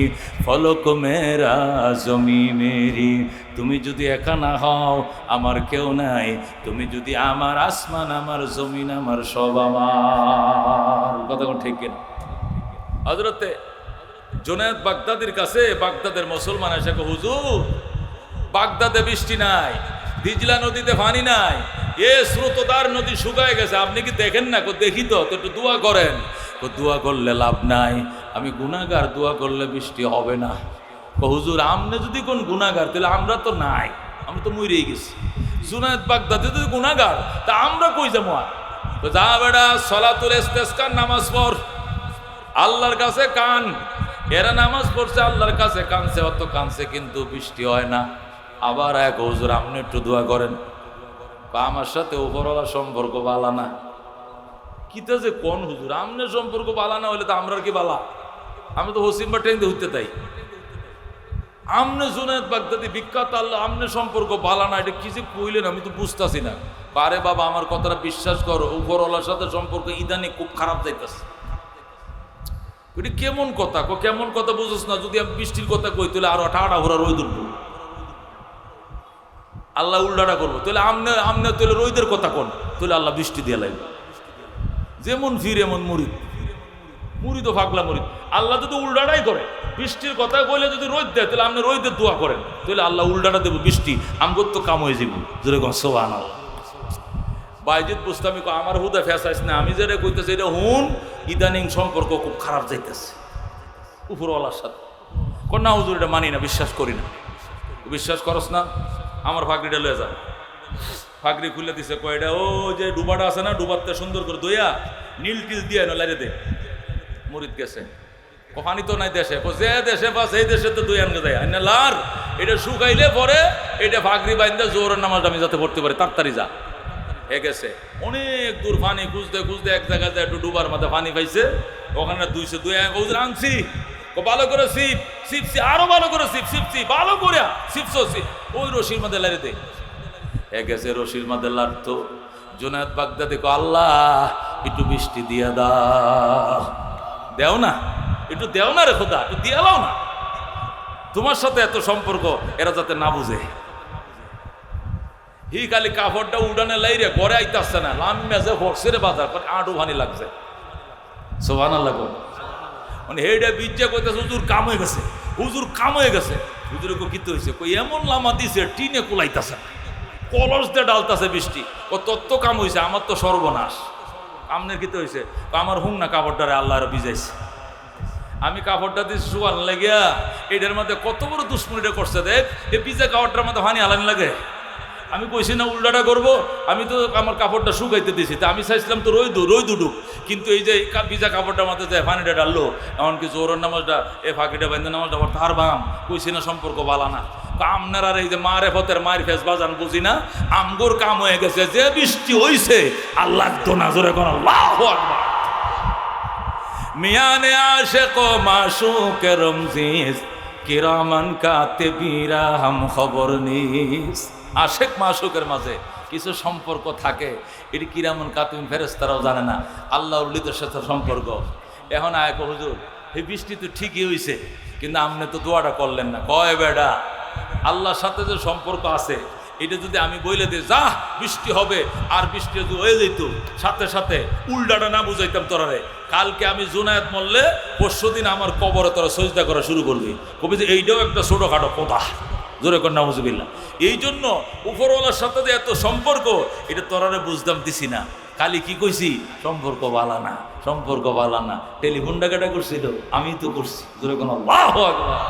फलक मेरा जमी मेरी। তুমি যদি একা না হও, আমার কেউ নাই। তুমি যদি আমার আসমান, আমার জমিন, আমার সব আমার। কথা ঠিক কিনা? হযরতে জুনায়েদ বাগদাদির কাছে বাগদাদের মুসলমান এসে কয়, হুজুর বাগদাদে বৃষ্টি নাই, দিজলা নদীতে পানি নাই, এ স্রোতদার নদী শুকায় গেছে, আপনি কি দেখেন না? দেখি তো, একটু দোয়া করেন। দোয়া করলে লাভ নাই, আমি গুনাহগার, দোয়া করলে বৃষ্টি হবে না। হুজুর আমনে যদি কোন গুনাহগার, তাহলে আমরা তো নাই, আমরা তো মরেই গেছি। জুনায়েদ বাগদাদি যদি গুনাহগার, তা আমরা কই যাবো? যা বেটা, সলাতুল ইস্তেসকার নামাজ পড়, আল্লাহর কাছে কান। এরা নামাজ পড়ছে, আল্লাহর কাছে কানছে, অত কানছে, কিন্তু বৃষ্টি হয় না। আবার এক, হুজুর আপনি একটু দোয়া করেন। আমার সাথে উপরওয়ালা সম্পর্ক বালা না। কিতা যে কোন হুজুর, আমনের সম্পর্ক বালা না হইলে তো আমরা কি বালা? আমি তো হসিম বা ট্রেন হইতে তাই। আমনে জুনায়েদ বাগদাদি বিখ্যাত, আল্লাহ আমনের সম্পর্ক বালা না, এটা কি যে কইলেন আমি তো বুঝতেছি না। আরে বাবা, আমার কথাটা বিশ্বাস করো, উপরওয়ালার সাথে সম্পর্ক ইদানি খুব খারাপ যাইতেছে। কেমন কথা? কেমন কথা বুঝোস না? যদি আমি বৃষ্টির কথা কই, তাহলে আরো ঠাড়া ঘোরা রোদ উঠবো, আল্লাহ উল্টাটা করবো। তাহলে আমনে আমনে তাহলে রোদের কথা কোন? তাহলে আল্লাহ বৃষ্টি দিয়ে লাগবে। যেমন ফির এমন মুরিদ, মুরিদ ও ফাগলা মুরিদ। আল্লাহ যদি উল্টাটাই করে, বৃষ্টির কথা কইলে যদি রোদ দেয়, তাহলে আপনি রোদের দোয়া করেন, তাহলে আল্লাহ উল্টাটা দেবো বৃষ্টি, আমগর তো কাম হয়ে যাবো। যেরকম সুবহানাল্লাহ। বাইজিদ বুস্তামি আমার হুদা ফেসাইস না, আমি যেটা কইতেছি এটা হুন। ইদানিং সম্পর্ক খুব খারাপ যাইতেছে উপরওয়ালার সাথে। না হুজুর এটা মানি না, বিশ্বাস করি না। বিশ্বাস করস না? আমার ফাগড়িটা লয়ে যা। ফাগড়ি খুলে দিছে, কয়টা ও যে ডুবাটা আছে না, ডুবাতে সুন্দর করে দইয়া নীল টিল দিয়ে লাইরে দে। মুরিদ গেছে, পানি তো নাই দেশে, যে দেশে বা সেই দেশে তো দুই আনগে যায় না লার। এটা শুকাইলে পরে এটা ফাগড়ি বাইন্দা জোরের নামাজ আমি যাতে পড়তে পারি, তাড়াতাড়ি যা। হে গেছে অনেক দূর পানি খুঁজতে খুঁজতে এক জায়গায় একটু ডুবার মাথা পানি পাইছে, ওখানে দুইছে, দুই আনছি ভালো করে সিপ সিপসি, আরো ভালো করে সিপ সিপসি, ভালো করে সিপসো সিপ, ওই রশির মধ্যে লাড়ে দে। হে গেছে রশির মধ্যে লাড়তো। জুনায়েদ বাগদাদি কো, আল্লাহ একটু বৃষ্টি দিয়া দাও, দেও না, একটু দেও না রে খোদা, একটু দিয়ালাও না। তোমার সাথে এত সম্পর্ক, এরা যাতে না বুঝে। হি খালি কাপড়টা উড়ানে লাইরে ঘরে আইতাছে না, লাম্মে যে ফক্সের বাজার করে আঁটু ভানি লাগছে। সুবহানাল্লাহ। মানে হেডে বিজ্জা কইতেছে হুজুর কাম হয়ে গেছে, হুজুর কাম হয়ে গেছে। হুজুরে কো কিতে হইছে? কই এমন লামা দিছে টিনে কুলাইতাছে না, কলস দিয়ে ডালতাছে বৃষ্টি। ও তত্ত্ব কাম হইছে, আমার তো সর্বনাশ। আমনের কিতে হইছে? আমার হুং না কাপড়টারে আল্লাহর ভিজাইছে। আমি কাপড়টা দিয়েছি শুয়ান লাগিয়া, এটার মধ্যে কত বড় দুশ্মনীটা করছে দেখ। এই ভিজা কাপড়টার মধ্যে পানি হালানি লাগে। আমি কইছি না উল্টাটা করবো, আমি তো আমার কাপড়টা শুকাইতে দিয়েছি। তা আমি চাইছিলাম তো রই দুডুক, কিন্তু এই যে ভিজা কাপড়টার মধ্যে যে পানিটা ডাললো, এমনকি জোরের নামাজটা এই ফাঁকিটা বাইন্দে নামাজটা তার বাম। কইছি না সম্পর্ক বালা না। আমনার আর এই যে মারে ফতের মায়ের ফেস বাজান বুঝি না, আমগোর কাম হয়ে গেছে। যে বৃষ্টি হইছে আল্লাহ তো না, জোরে কোন আল্লাহু আকবার। মিয়ানে আশিক ও মাশুক রমজিজ কিরামান কাতিবিরা হাম খবর নিস। আশিক মাশুকের মাঝে কিছু সম্পর্ক থাকে, এটি কিরামান কাতিবিন ফেরেশতারাও জানে না, আল্লাহ ওলিদের সাথে সম্পর্ক। এখন আয় কো হুজুর এই বৃষ্টি তো ঠিকই হইছে, কিন্তু আপনি তো দোয়াটা করলেন না। কয় বেডা, আল্লাহর সাথে যে সম্পর্ক আছে এটা যদি আমি বইলে দিই যা বৃষ্টি হবে, আর বৃষ্টি যদি হয়ে যেত সাথে সাথে উল্টাটা না বুঝাইতাম তোরারে, কালকে আমি জুনায়েত মরলে পরশুদিন আমার কবরে তোরা সজদা করা শুরু করবি। কবি যে এইটাও একটা ছোটোখাটো কথা, জোরে কর নাউজুবিল্লাহ। এই জন্য উপরওয়ালার সাথে যে এত সম্পর্ক এটা তোরারে বুঝতাম দিছি না। খালি কি কইছি? সম্পর্ক বালা না, সম্পর্ক বালা না। টেলিফোনটা কেটা করছিল? আমি তো করছি। জোরে কোন আল্লাহু আকবার।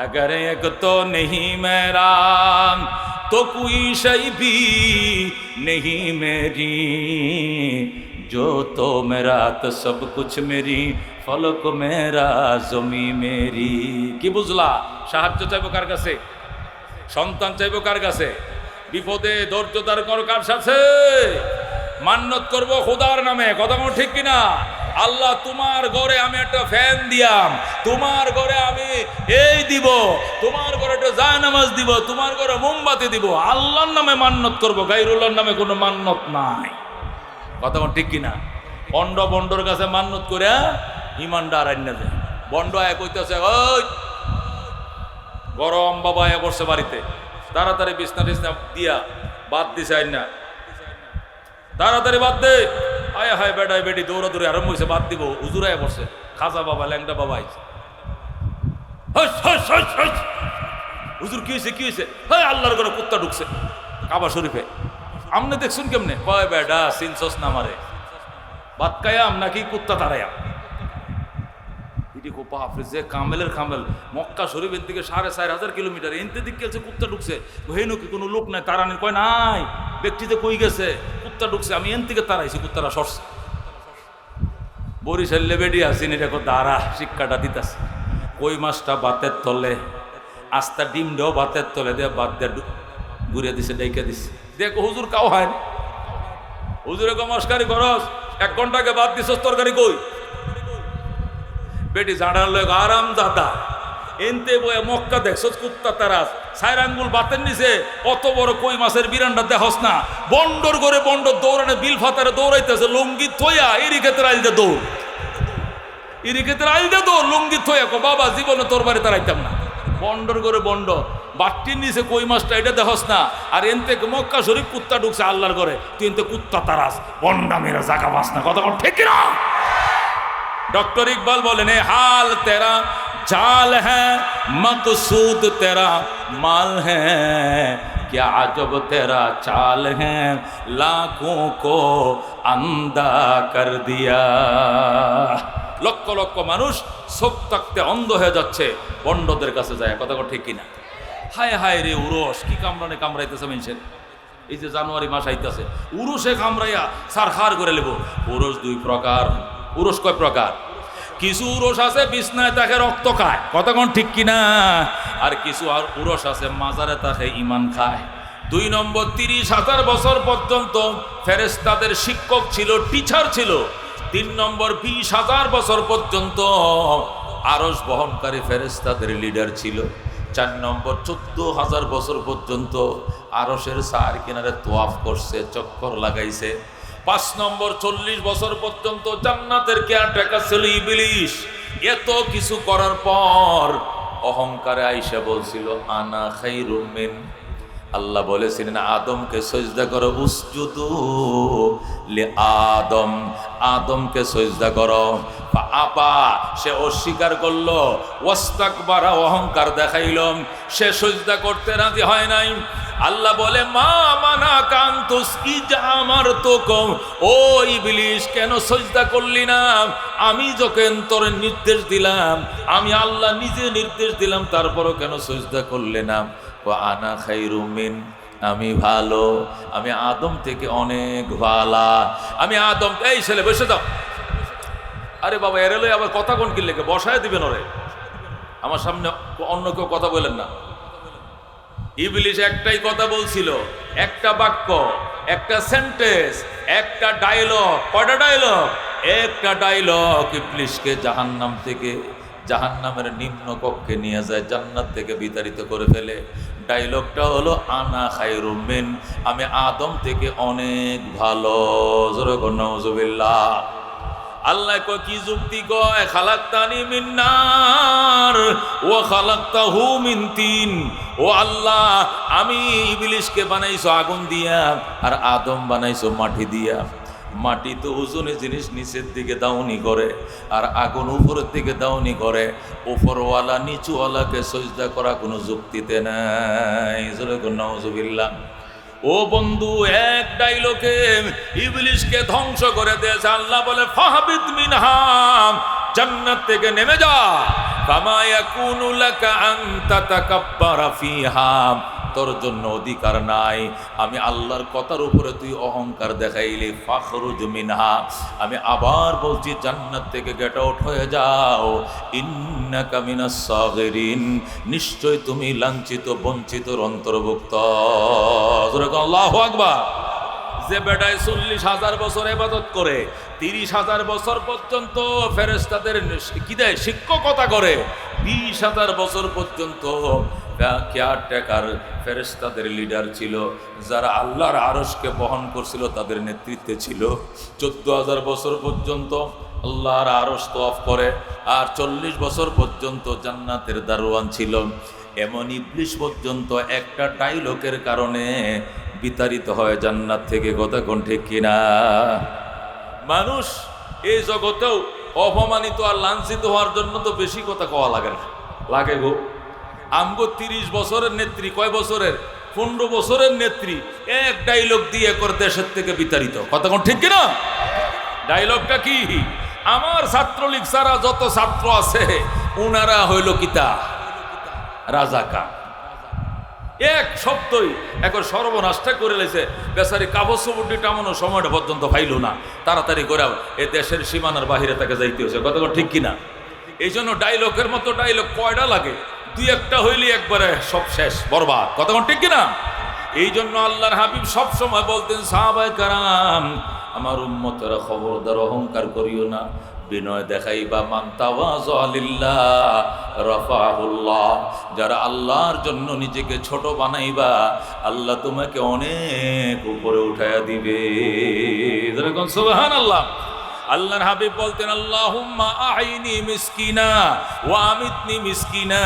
अगर एक तो नहीं मेरा तो कोई शय भी नहीं मेरी, जो तो मेरा तो सब कुछ मेरी, फलक मेरा जमी मेरी। কি বুঝলা? সাহায্য চাইবো কার কাছে? সন্তান চাইবো কার কাছে? বিপদে ধৈর্য ধারণ করো কার সাথে? মান্নত করবো খোদার নামে। কথা কোনো ঠিক কিনা? আল্লাহ তোমার ঘরে আমি একটা ফ্যান দিয়াম, তোমার ঘরে আমি এই দিব, তোমার ঘরে একটা জায়নামাজ দিব, তোমার ঘরে মোমবাতি দিব। আল্লাহর নামে মান্নত করবো, গায়রুল্লাহর নামে কোনো মান্নত নাই। কথা কোনো ঠিক কিনা? বন্ডর কাছে মান্নত করে ইমানটা আর আইনা যায়। বন্ড আয় কইতেছে ওই গরম বাবা আয় বসছে বাড়িতে, তাড়াতাড়ি বিছনা টিছনা দিয়া বাদ দিছে আইনা, তাড়াতাড়ি বাদ দে। আয় হায় বেটাই বেটি দৌড়া দৌড়ে আরম্ভ হয়েছে, বাদ দিব। হুজুরায় বসে, খাজা বাবা ল্যাংটা বাবা আইছে। হুজুর কি হয়েছে? কি হয়েছে? হ্যাঁ আল্লাহর ঘরে কুত্তা ঢুকছে কাবা শরীফে। আমনে দেখছুন কেমনে? কয় বেটা সিনসস না মারে, বাদ কায়াম নাকি কুত্তা তারায়াম? বাপরে যে কামেলের কামেল, মক্কা শরীফের দিকে 4,500 কিলোমিটার এনতে দিক গেছে, কুত্তা ঢুকছে। হেনু কি কোনো লোক নাই তারানি? কয় নাই, ব্যক্তিতে কই গেছে, কুত্তা ঢুকছে, আমি এন থেকে তারাইছি, কুত্তারা সরছে। বরিশালে বেডি আসিন এটা দাঁড়া শিক্ষাটা দিতেছে। কই মাছটা বাতের তলে, আস্তা ডিমটাও বাতের তলে দিয়ে বাদ দিয়ে ঘুরিয়ে দিছে, ডেকে দিছে। দেখো হুজুর কাও হয়, হুজুরে কো মস্কারি খরচ 1 ঘন্টাকে বাদ দিছ, তরকারি কই? বেটি জানার লোক আরাম দাদা এনতে বয়ে মক্কা দেখছ কুত্তা তারাস 4 আঙ্গুল বাতের নিচে অত বড় কই মাছের বিরানটা দেখস না? বন্ডর করে বন্ড দৌড়ানে বিল ফাতারে দৌড়াইতেছে, লুঙ্গি থইয়া এরি ক্ষেত্রে আইলতে দৌড়, এরি ক্ষেত্রে আইলতে দৌড়, লুঙ্গি থইয়া। কো বাবা জীবনে তোর বাড়ি তারাইতাম না। বন্ডর করে বন্ড বাট্টির নিচে কই মাছটা এটা দেখস না? আর এনতে মক্কা শরীফ কুত্তা ঢুকছে আল্লাহর করে, তুই এনতে কুত্তা তারাস, বন্ডা মেরা জাগা বাস না। কথা ঠিক না? डॉक्टर इकबाल बोले ने हाल तेरा जाल है, मकसूद तेरा माल है, क्या अजब तेरा चाल है, लाखों को अंधा कर दिया। লক্ষ লক্ষ মানুষ চোখ থাকতে অন্ধ হয়ে যাচ্ছে, বন্ডদের কাছে যায়। কথা ঠিক কিনা? হায় হায় রে উরস কি কামড়ানে কামড়াইতেছে মানুষের। এই যে জানুয়ারি মাস আইতেছে, উরসে কামড়াইয়া সারখার করে নেব। উরস 2 প্রকার। উরস কয় প্রকার? কিছু উরস আছে বিছনায় তাকে রক্ত খায়। কথা কোন ঠিক কিনা? আর কিছু আর উরস আছে মাজারে তাকে ইমান খায়। 2 নম্বর 30,000 বছর পর্যন্ত ফেরেশতাদের শিক্ষক ছিল, টিচার ছিল। 3 নম্বর 20,000 বছর পর্যন্ত আরশ বহনকারী ফেরেশতাদের লিডার ছিল। 4 নম্বর 14,000 বছর পর্যন্ত আরশের সার কিনারে তোয়াফ করছে, চক্কর লাগাইছে। 5 নম্বর 40 বছর পর্যন্ত জান্নাতের কেয়ারটেকার ছিল ইবলিস। এত কিছু করার পর অহংকারে আইসা বলছিল আনা খাইরুম মিন, আল্লাহ বলেছিলেন আদমকে সিজদা করো, উসজুদু লি আদম, আদমকে সিজদা করো। আপা, সে অস্বীকার করলো, ওয়াস্তাকবারা, অহংকার দেখাইল, সে সিজদা করতে রাজি হয় নাই। আল্লাহ বলে মা মানা কান্তুস ইজা আমার তো কম, ও ইবলিস কেন সিজদা করলি না? আমি যখন তোর নির্দেশ দিলাম, আমি আল্লাহ নিজে নির্দেশ দিলাম, তারপরও কেন সিজদা করলে না? আনা খাইরুম মিন, আমি ভালো, আমি আদম থেকে অনেক ভালা, আমি আদম। এই ছেলে বসে দাও। আরে বাবা, এর লই আবার কথা কোন কিনলে বসায় দিবেন ওরে, আমার সামনে অন্য কেউ কথা বলেন না। ইবলিস একটাই কথা বলছিল, একটা বাক্য, একটা সেন্টেন্স, একটা ডায়লগ। কয়টা ডায়লগ? একটা ডায়লগ ইবলিসকে জাহান্নাম থেকে, জাহান্নামের নিম্ন কক্ষে নিয়ে যায়, জান্নাত থেকে বিতাড়িত করে ফেলে। ডায়লগটা হলো আনা খায়রুম মিন, আমি আদম থেকে অনেক ভালো। জোরে বলুন নাউজুবিল্লাহ। আল্লাহ কয় কি যুক্তি কয়, খালাকতানি মিন নার ওয়া খালাকতাহু মিন তিন। ও আল্লাহ, আমি ইবলিসকে বানাইছো আগুন দিয়া, আর আদম বানাইছো মাটি দিয়া। মাটি তো ওজনে জিনিস নিচের দিকে দাউনি করে, আর আগুন উপরের দিকে দাউনি করে। উপরওয়ালা নিচুওয়ালাকে সিজদা করা কোনো যুক্তিতে নাই। নাউজুবিল্লাহ। ও বন্ধু, এক ডাইলগে ইবলিসকে ধ্বংস করে দিয়েছে। আল্লাহ বলে ফাহবিত মিনহা, জান্নাত থেকে নেমে যা। কামা ইয়াকুনু লাকা আন তাতাকাব্বারা ফিহা, তোর জন্য অধিকার নাই। আমি আল্লাহর কথার উপরে তুই অহংকার দেখাইলি। ফাখরুজ মিনহা, আমি আবার বলছি জান্নাত থেকে গেট আউট হয়ে যাও। ইন্নাকা মিনাস সাগিরিন, নিশ্চয় তুমি লাঞ্ছিত বঞ্চিতর অন্তর্ভুক্ত। আল্লাহু আকবার। যে বেটায় 40,000 বছর ইবাদত করে, 30,000 বছর পর্যন্ত ফেরেশতাদের কি দেয়, শিক্ষকতা করে, 20,000 বছর পর্যন্ত কেয়ারটেকার ফেরেশতাদের লিডার ছিল, যারা আল্লাহর আরশকে বহন করছিল তাদের নেতৃত্বে ছিল। 14,000 বছর পর্যন্ত আল্লাহর আরশ তওয়াফ করে, আর 40 বছর পর্যন্ত জান্নাতের দারোয়ান ছিল। এমন ইবলিস পর্যন্ত একটা ডায়লগের কারণে বিতাড়িত হয় জান্নাত থেকে। কথা কোন ঠিক কিনা? মানুষ এই জগতেও অপমানিত আর লাঞ্ছিত হওয়ার জন্য তো বেশি কথা কওয়া লাগে না, লাগে গো। আমগো 30 বছরের নেত্রী, কয় বছরের? 15 বছরের নেত্রী এক ডায়লগ দিয়ে করে দেশের থেকে বিতাড়িত। কথা কোন ঠিক কিনা? ডায়লগটা কি? আমার ছাত্রলীগ ছাড়া যত ছাত্র আছে উনারা হইল কিতা রাজাকা। এক শব্দই এখন সর্বনাশটা করে লেছে। বেচারি কাগজ চুপুটি টামানোর সময়টা পর্যন্ত পাইল না, তাড়াতাড়ি করে এ দেশের সীমানার বাহিরে তাকে যাইতে হয়েছে। কথা ঠিক কিনা? এই জন্য ডায়লগের মতো ডায়লগ কয়টা লাগে? 2-1টা হইলে একবারে সব শেষ, বরবাদ। কথা ঠিক কিনা? এই জন্য আল্লাহর হাবিব সব সময় বলতেন, সাহাবায়ে কেরাম, আমার উম্মতেরা খবরদার অহংকার করিও না, বিনয় দেখাইবা। মান তাওয়াযা লিল্লাহ রাফাহুল্লাহ, যারা আল্লাহর জন্য নিজেকে ছোট বানাইবা, আল্লাহ তোমাকে অনেক উপরে উঠায়া দিবে। যেরকম সুবহানাল্লাহ। আল্লাহর হাবিব বলতেন, আল্লাহুম্মা আইনি মিসকিনা ওয়া আমিতনি মিসকিনা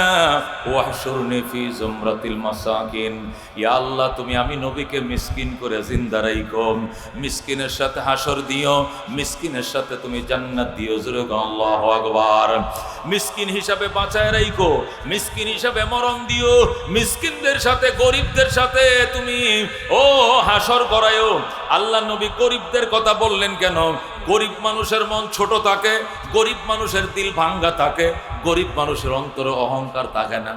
ওয়া হশুরনি ফি জুমরাতিল মাসাকিন। ইয়া আল্লাহ, তুমি আমি নবীকে মিসকিন করে জিন্দা রাখো, মিসকিনের সাথে হাসর দিও, মিসকিনের সাথে তুমি জান্নাত দিও। জোরে আল্লাহু আকবার। মিসকিন হিসাবে বাঁচায় রাখো, মিসকিন হিসাবে মরণ দিও, মিসকিনদের সাথে গরিবদের সাথে তুমি হাসর করায়ও। আল্লাহ নবী গরিবদের কথা বললেন কেন? গরিব মানুষের মন ছোট থাকে, গরিব মানুষের দিল ভাঙ্গা থাকে, গরিব মানুষের অন্তরে অহংকার থাকে না।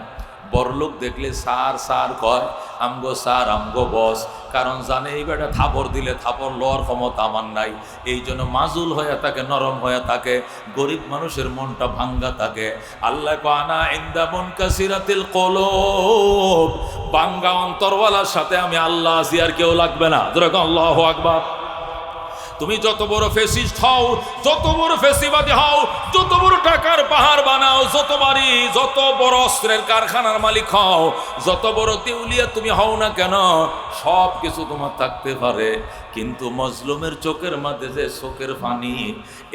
বড়লোক দেখলে স্যার স্যার কয়, আমগো স্যার, আমগো বস, কারণ জানে এই বেটা থাপড় দিলে থাপড় লওয়ার ক্ষমতা আমার নাই। এই জন্য মাজুল হয়ে থাকে, নরম হয়ে থাকে। গরিব মানুষের মনটা ভাঙ্গা থাকে। আল্লাহ কানা ইন্দা মুনকাসিরাতিল কুলুব, ভাঙ্গা অন্তরওয়ালার সাথে আমি আল্লাহ আছি, আর কেউ লাগবে না। যেরকম আল্লাহু আকবার। তুমি যত বড় ফেসিস্ট হও, যত বড় ফেসিবাদী হও, যত বড় টাকার পাহাড় বানাও, যত বাড়ি, যত বড় অস্ত্রের কারখানার মালিক হও, যত বড় দেউলিয়া তুমি হও না কেন, সব কিছু তোমার থাকতে পারে, কিন্তু মজলুমের চোখের মধ্যে যে চোখের পানি,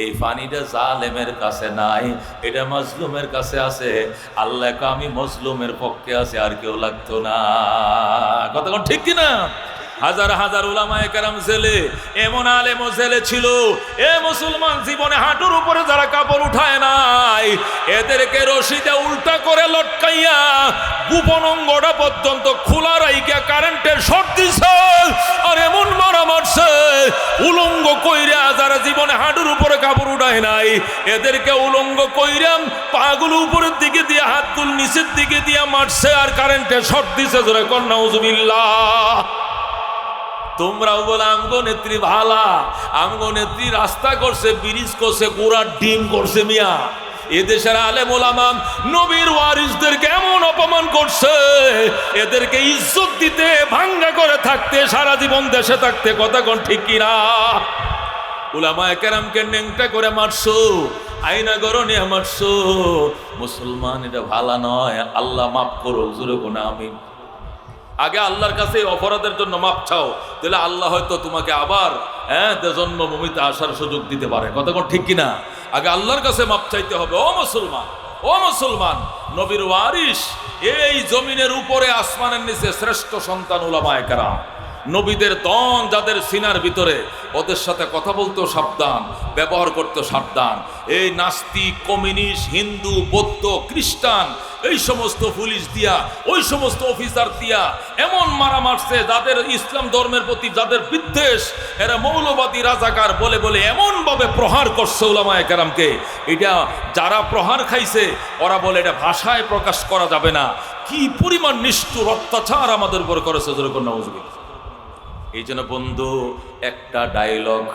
এই পানিটা জালেমের কাছে নাই, এটা মজলুমের কাছে আছে। আল্লাহ আমি মজলুমের পক্ষে আছে, আর কেউ লাগতো না। কতক্ষণ ঠিক কিনা? হাজার হাজার উলামায়ে কেরাম জেলে, এমন আলেম ও জেলে ছিল, এ মুসলমান জীবনে হাঁটুর উপরে যারা কাপড় উঠায় নাই, এদেরকে রশিদে উল্টা করে লটকাইয়া গোপন অঙ্গটা পর্যন্ত খোলা রাইখা কারেন্টের শর্ট দিছে, আর এমন মারা মারছে উলঙ্গ কইরা, যারা জীবনে হাঁটুর উপরে কাপড় উঠায় নাই, এদেরকে উলঙ্গ কইরাম পাগুলো উপরের দিকে দিয়ে হাতগুলো নিচের দিকে দিয়ে মারছে, আর কারেন্টের শর্ট দিছে। জোরে কর নাউজুবিল্লাহ। তোমরাও বলে আমগো নেত্রী ভালা, আমগো নেত্রী রাস্তা করছে, ব্রিজ করছে, গোড়ার ডিম করছে। মিয়া এদেশের আলেম ওলামা নবীর ওয়ারিসদের কেমন অপমান করছে, এদেরকে ইজ্জত দিতে, ভাঙ্গা করে থাকতে, সারা জীবন দেশে থাকতে। কথা কোন ঠিক কিনা? উলামায়ে কেরামকে নেংটা করে মারছো, আইনা গরনে মারছো। মুসলমান, এটা ভালা নয়। আল্লাহ মাফ করো। জোরে কোন আমিন। আগে আল্লাহর কাছে অপরাধের জন্য মাপ চাও, তাহলে আল্লাহ হয়তো তোমাকে আবার জন্মভূমিতে আসার সুযোগ দিতে পারে। কতক্ষণ ঠিক কিনা? আগে আল্লাহর কাছে মাপ চাইতে হবে। ও মুসলমান, ও মুসলমান, নবীর ওয়ারিস, এই জমিনের উপরে আসমানের নিচে শ্রেষ্ঠ সন্তান উলামায়ে কেরাম, নবীদের দন যাদের সিনার ভিতরে, ওদের সাথে কথা বলতেও সাবধান, ব্যবহার করতেও সাবধান। এই নাস্তিক, কমিউনিস্ট, হিন্দু, বৌদ্ধ, খ্রিস্টান, এই সমস্ত পুলিশ দিয়া, ওই সমস্ত অফিসার দিয়া এমন মারা মারছে, যাদের ইসলাম ধর্মের প্রতি যাদের বিদ্বেষ, এরা মৌলবাদী রাজাকার বলে বলে এমনভাবে প্রহার করছে উলামায়ে কেরামকে। এটা যারা প্রহার খাইছে, ওরা বলে এটা ভাষায় প্রকাশ করা যাবে না। কি পরিমাণ নিষ্ঠুর অত্যাচার আমাদের উপর করেছে। যেরকম নাউজুবিল্লাহ। এই জন্য বন্ধু, একটা ডায়লগ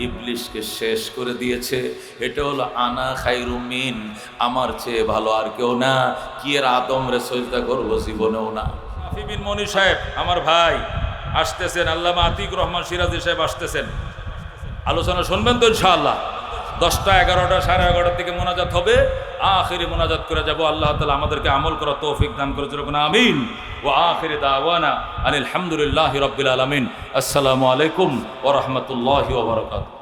ইবলিশকে শেষ করে দিয়েছে। এটা হলো আনা খায়রুম মিন, আমার চেয়ে ভালো আর কেউ না। কি এর আদম রে সজদা করবো? জীবনেও না। রাফি বিন মনি সাহেব আমার ভাই আসতেছেন, আল্লামা আতিকুর রহমান সিরাজি সাহেব আসতেছেন। আলোচনা শুনবেন তো ইনশাআল্লাহ। 10টা, 11টা, 11:30 থেকে মোনাজাত হবে। আখিরি মোনাজাত করে যাব। আল্লাহ তাআলা আমাদেরকে আমল করার তৌফিক দান করে। যেরকম আমিন। ওয়া আখিরি দাওয়ানা আনিল হামদুলিল্লাহি রাব্বিল আলামিন। আসসালামু আলাইকুম ওয়া রাহমাতুল্লাহি ওয়া বারাকাতুহু।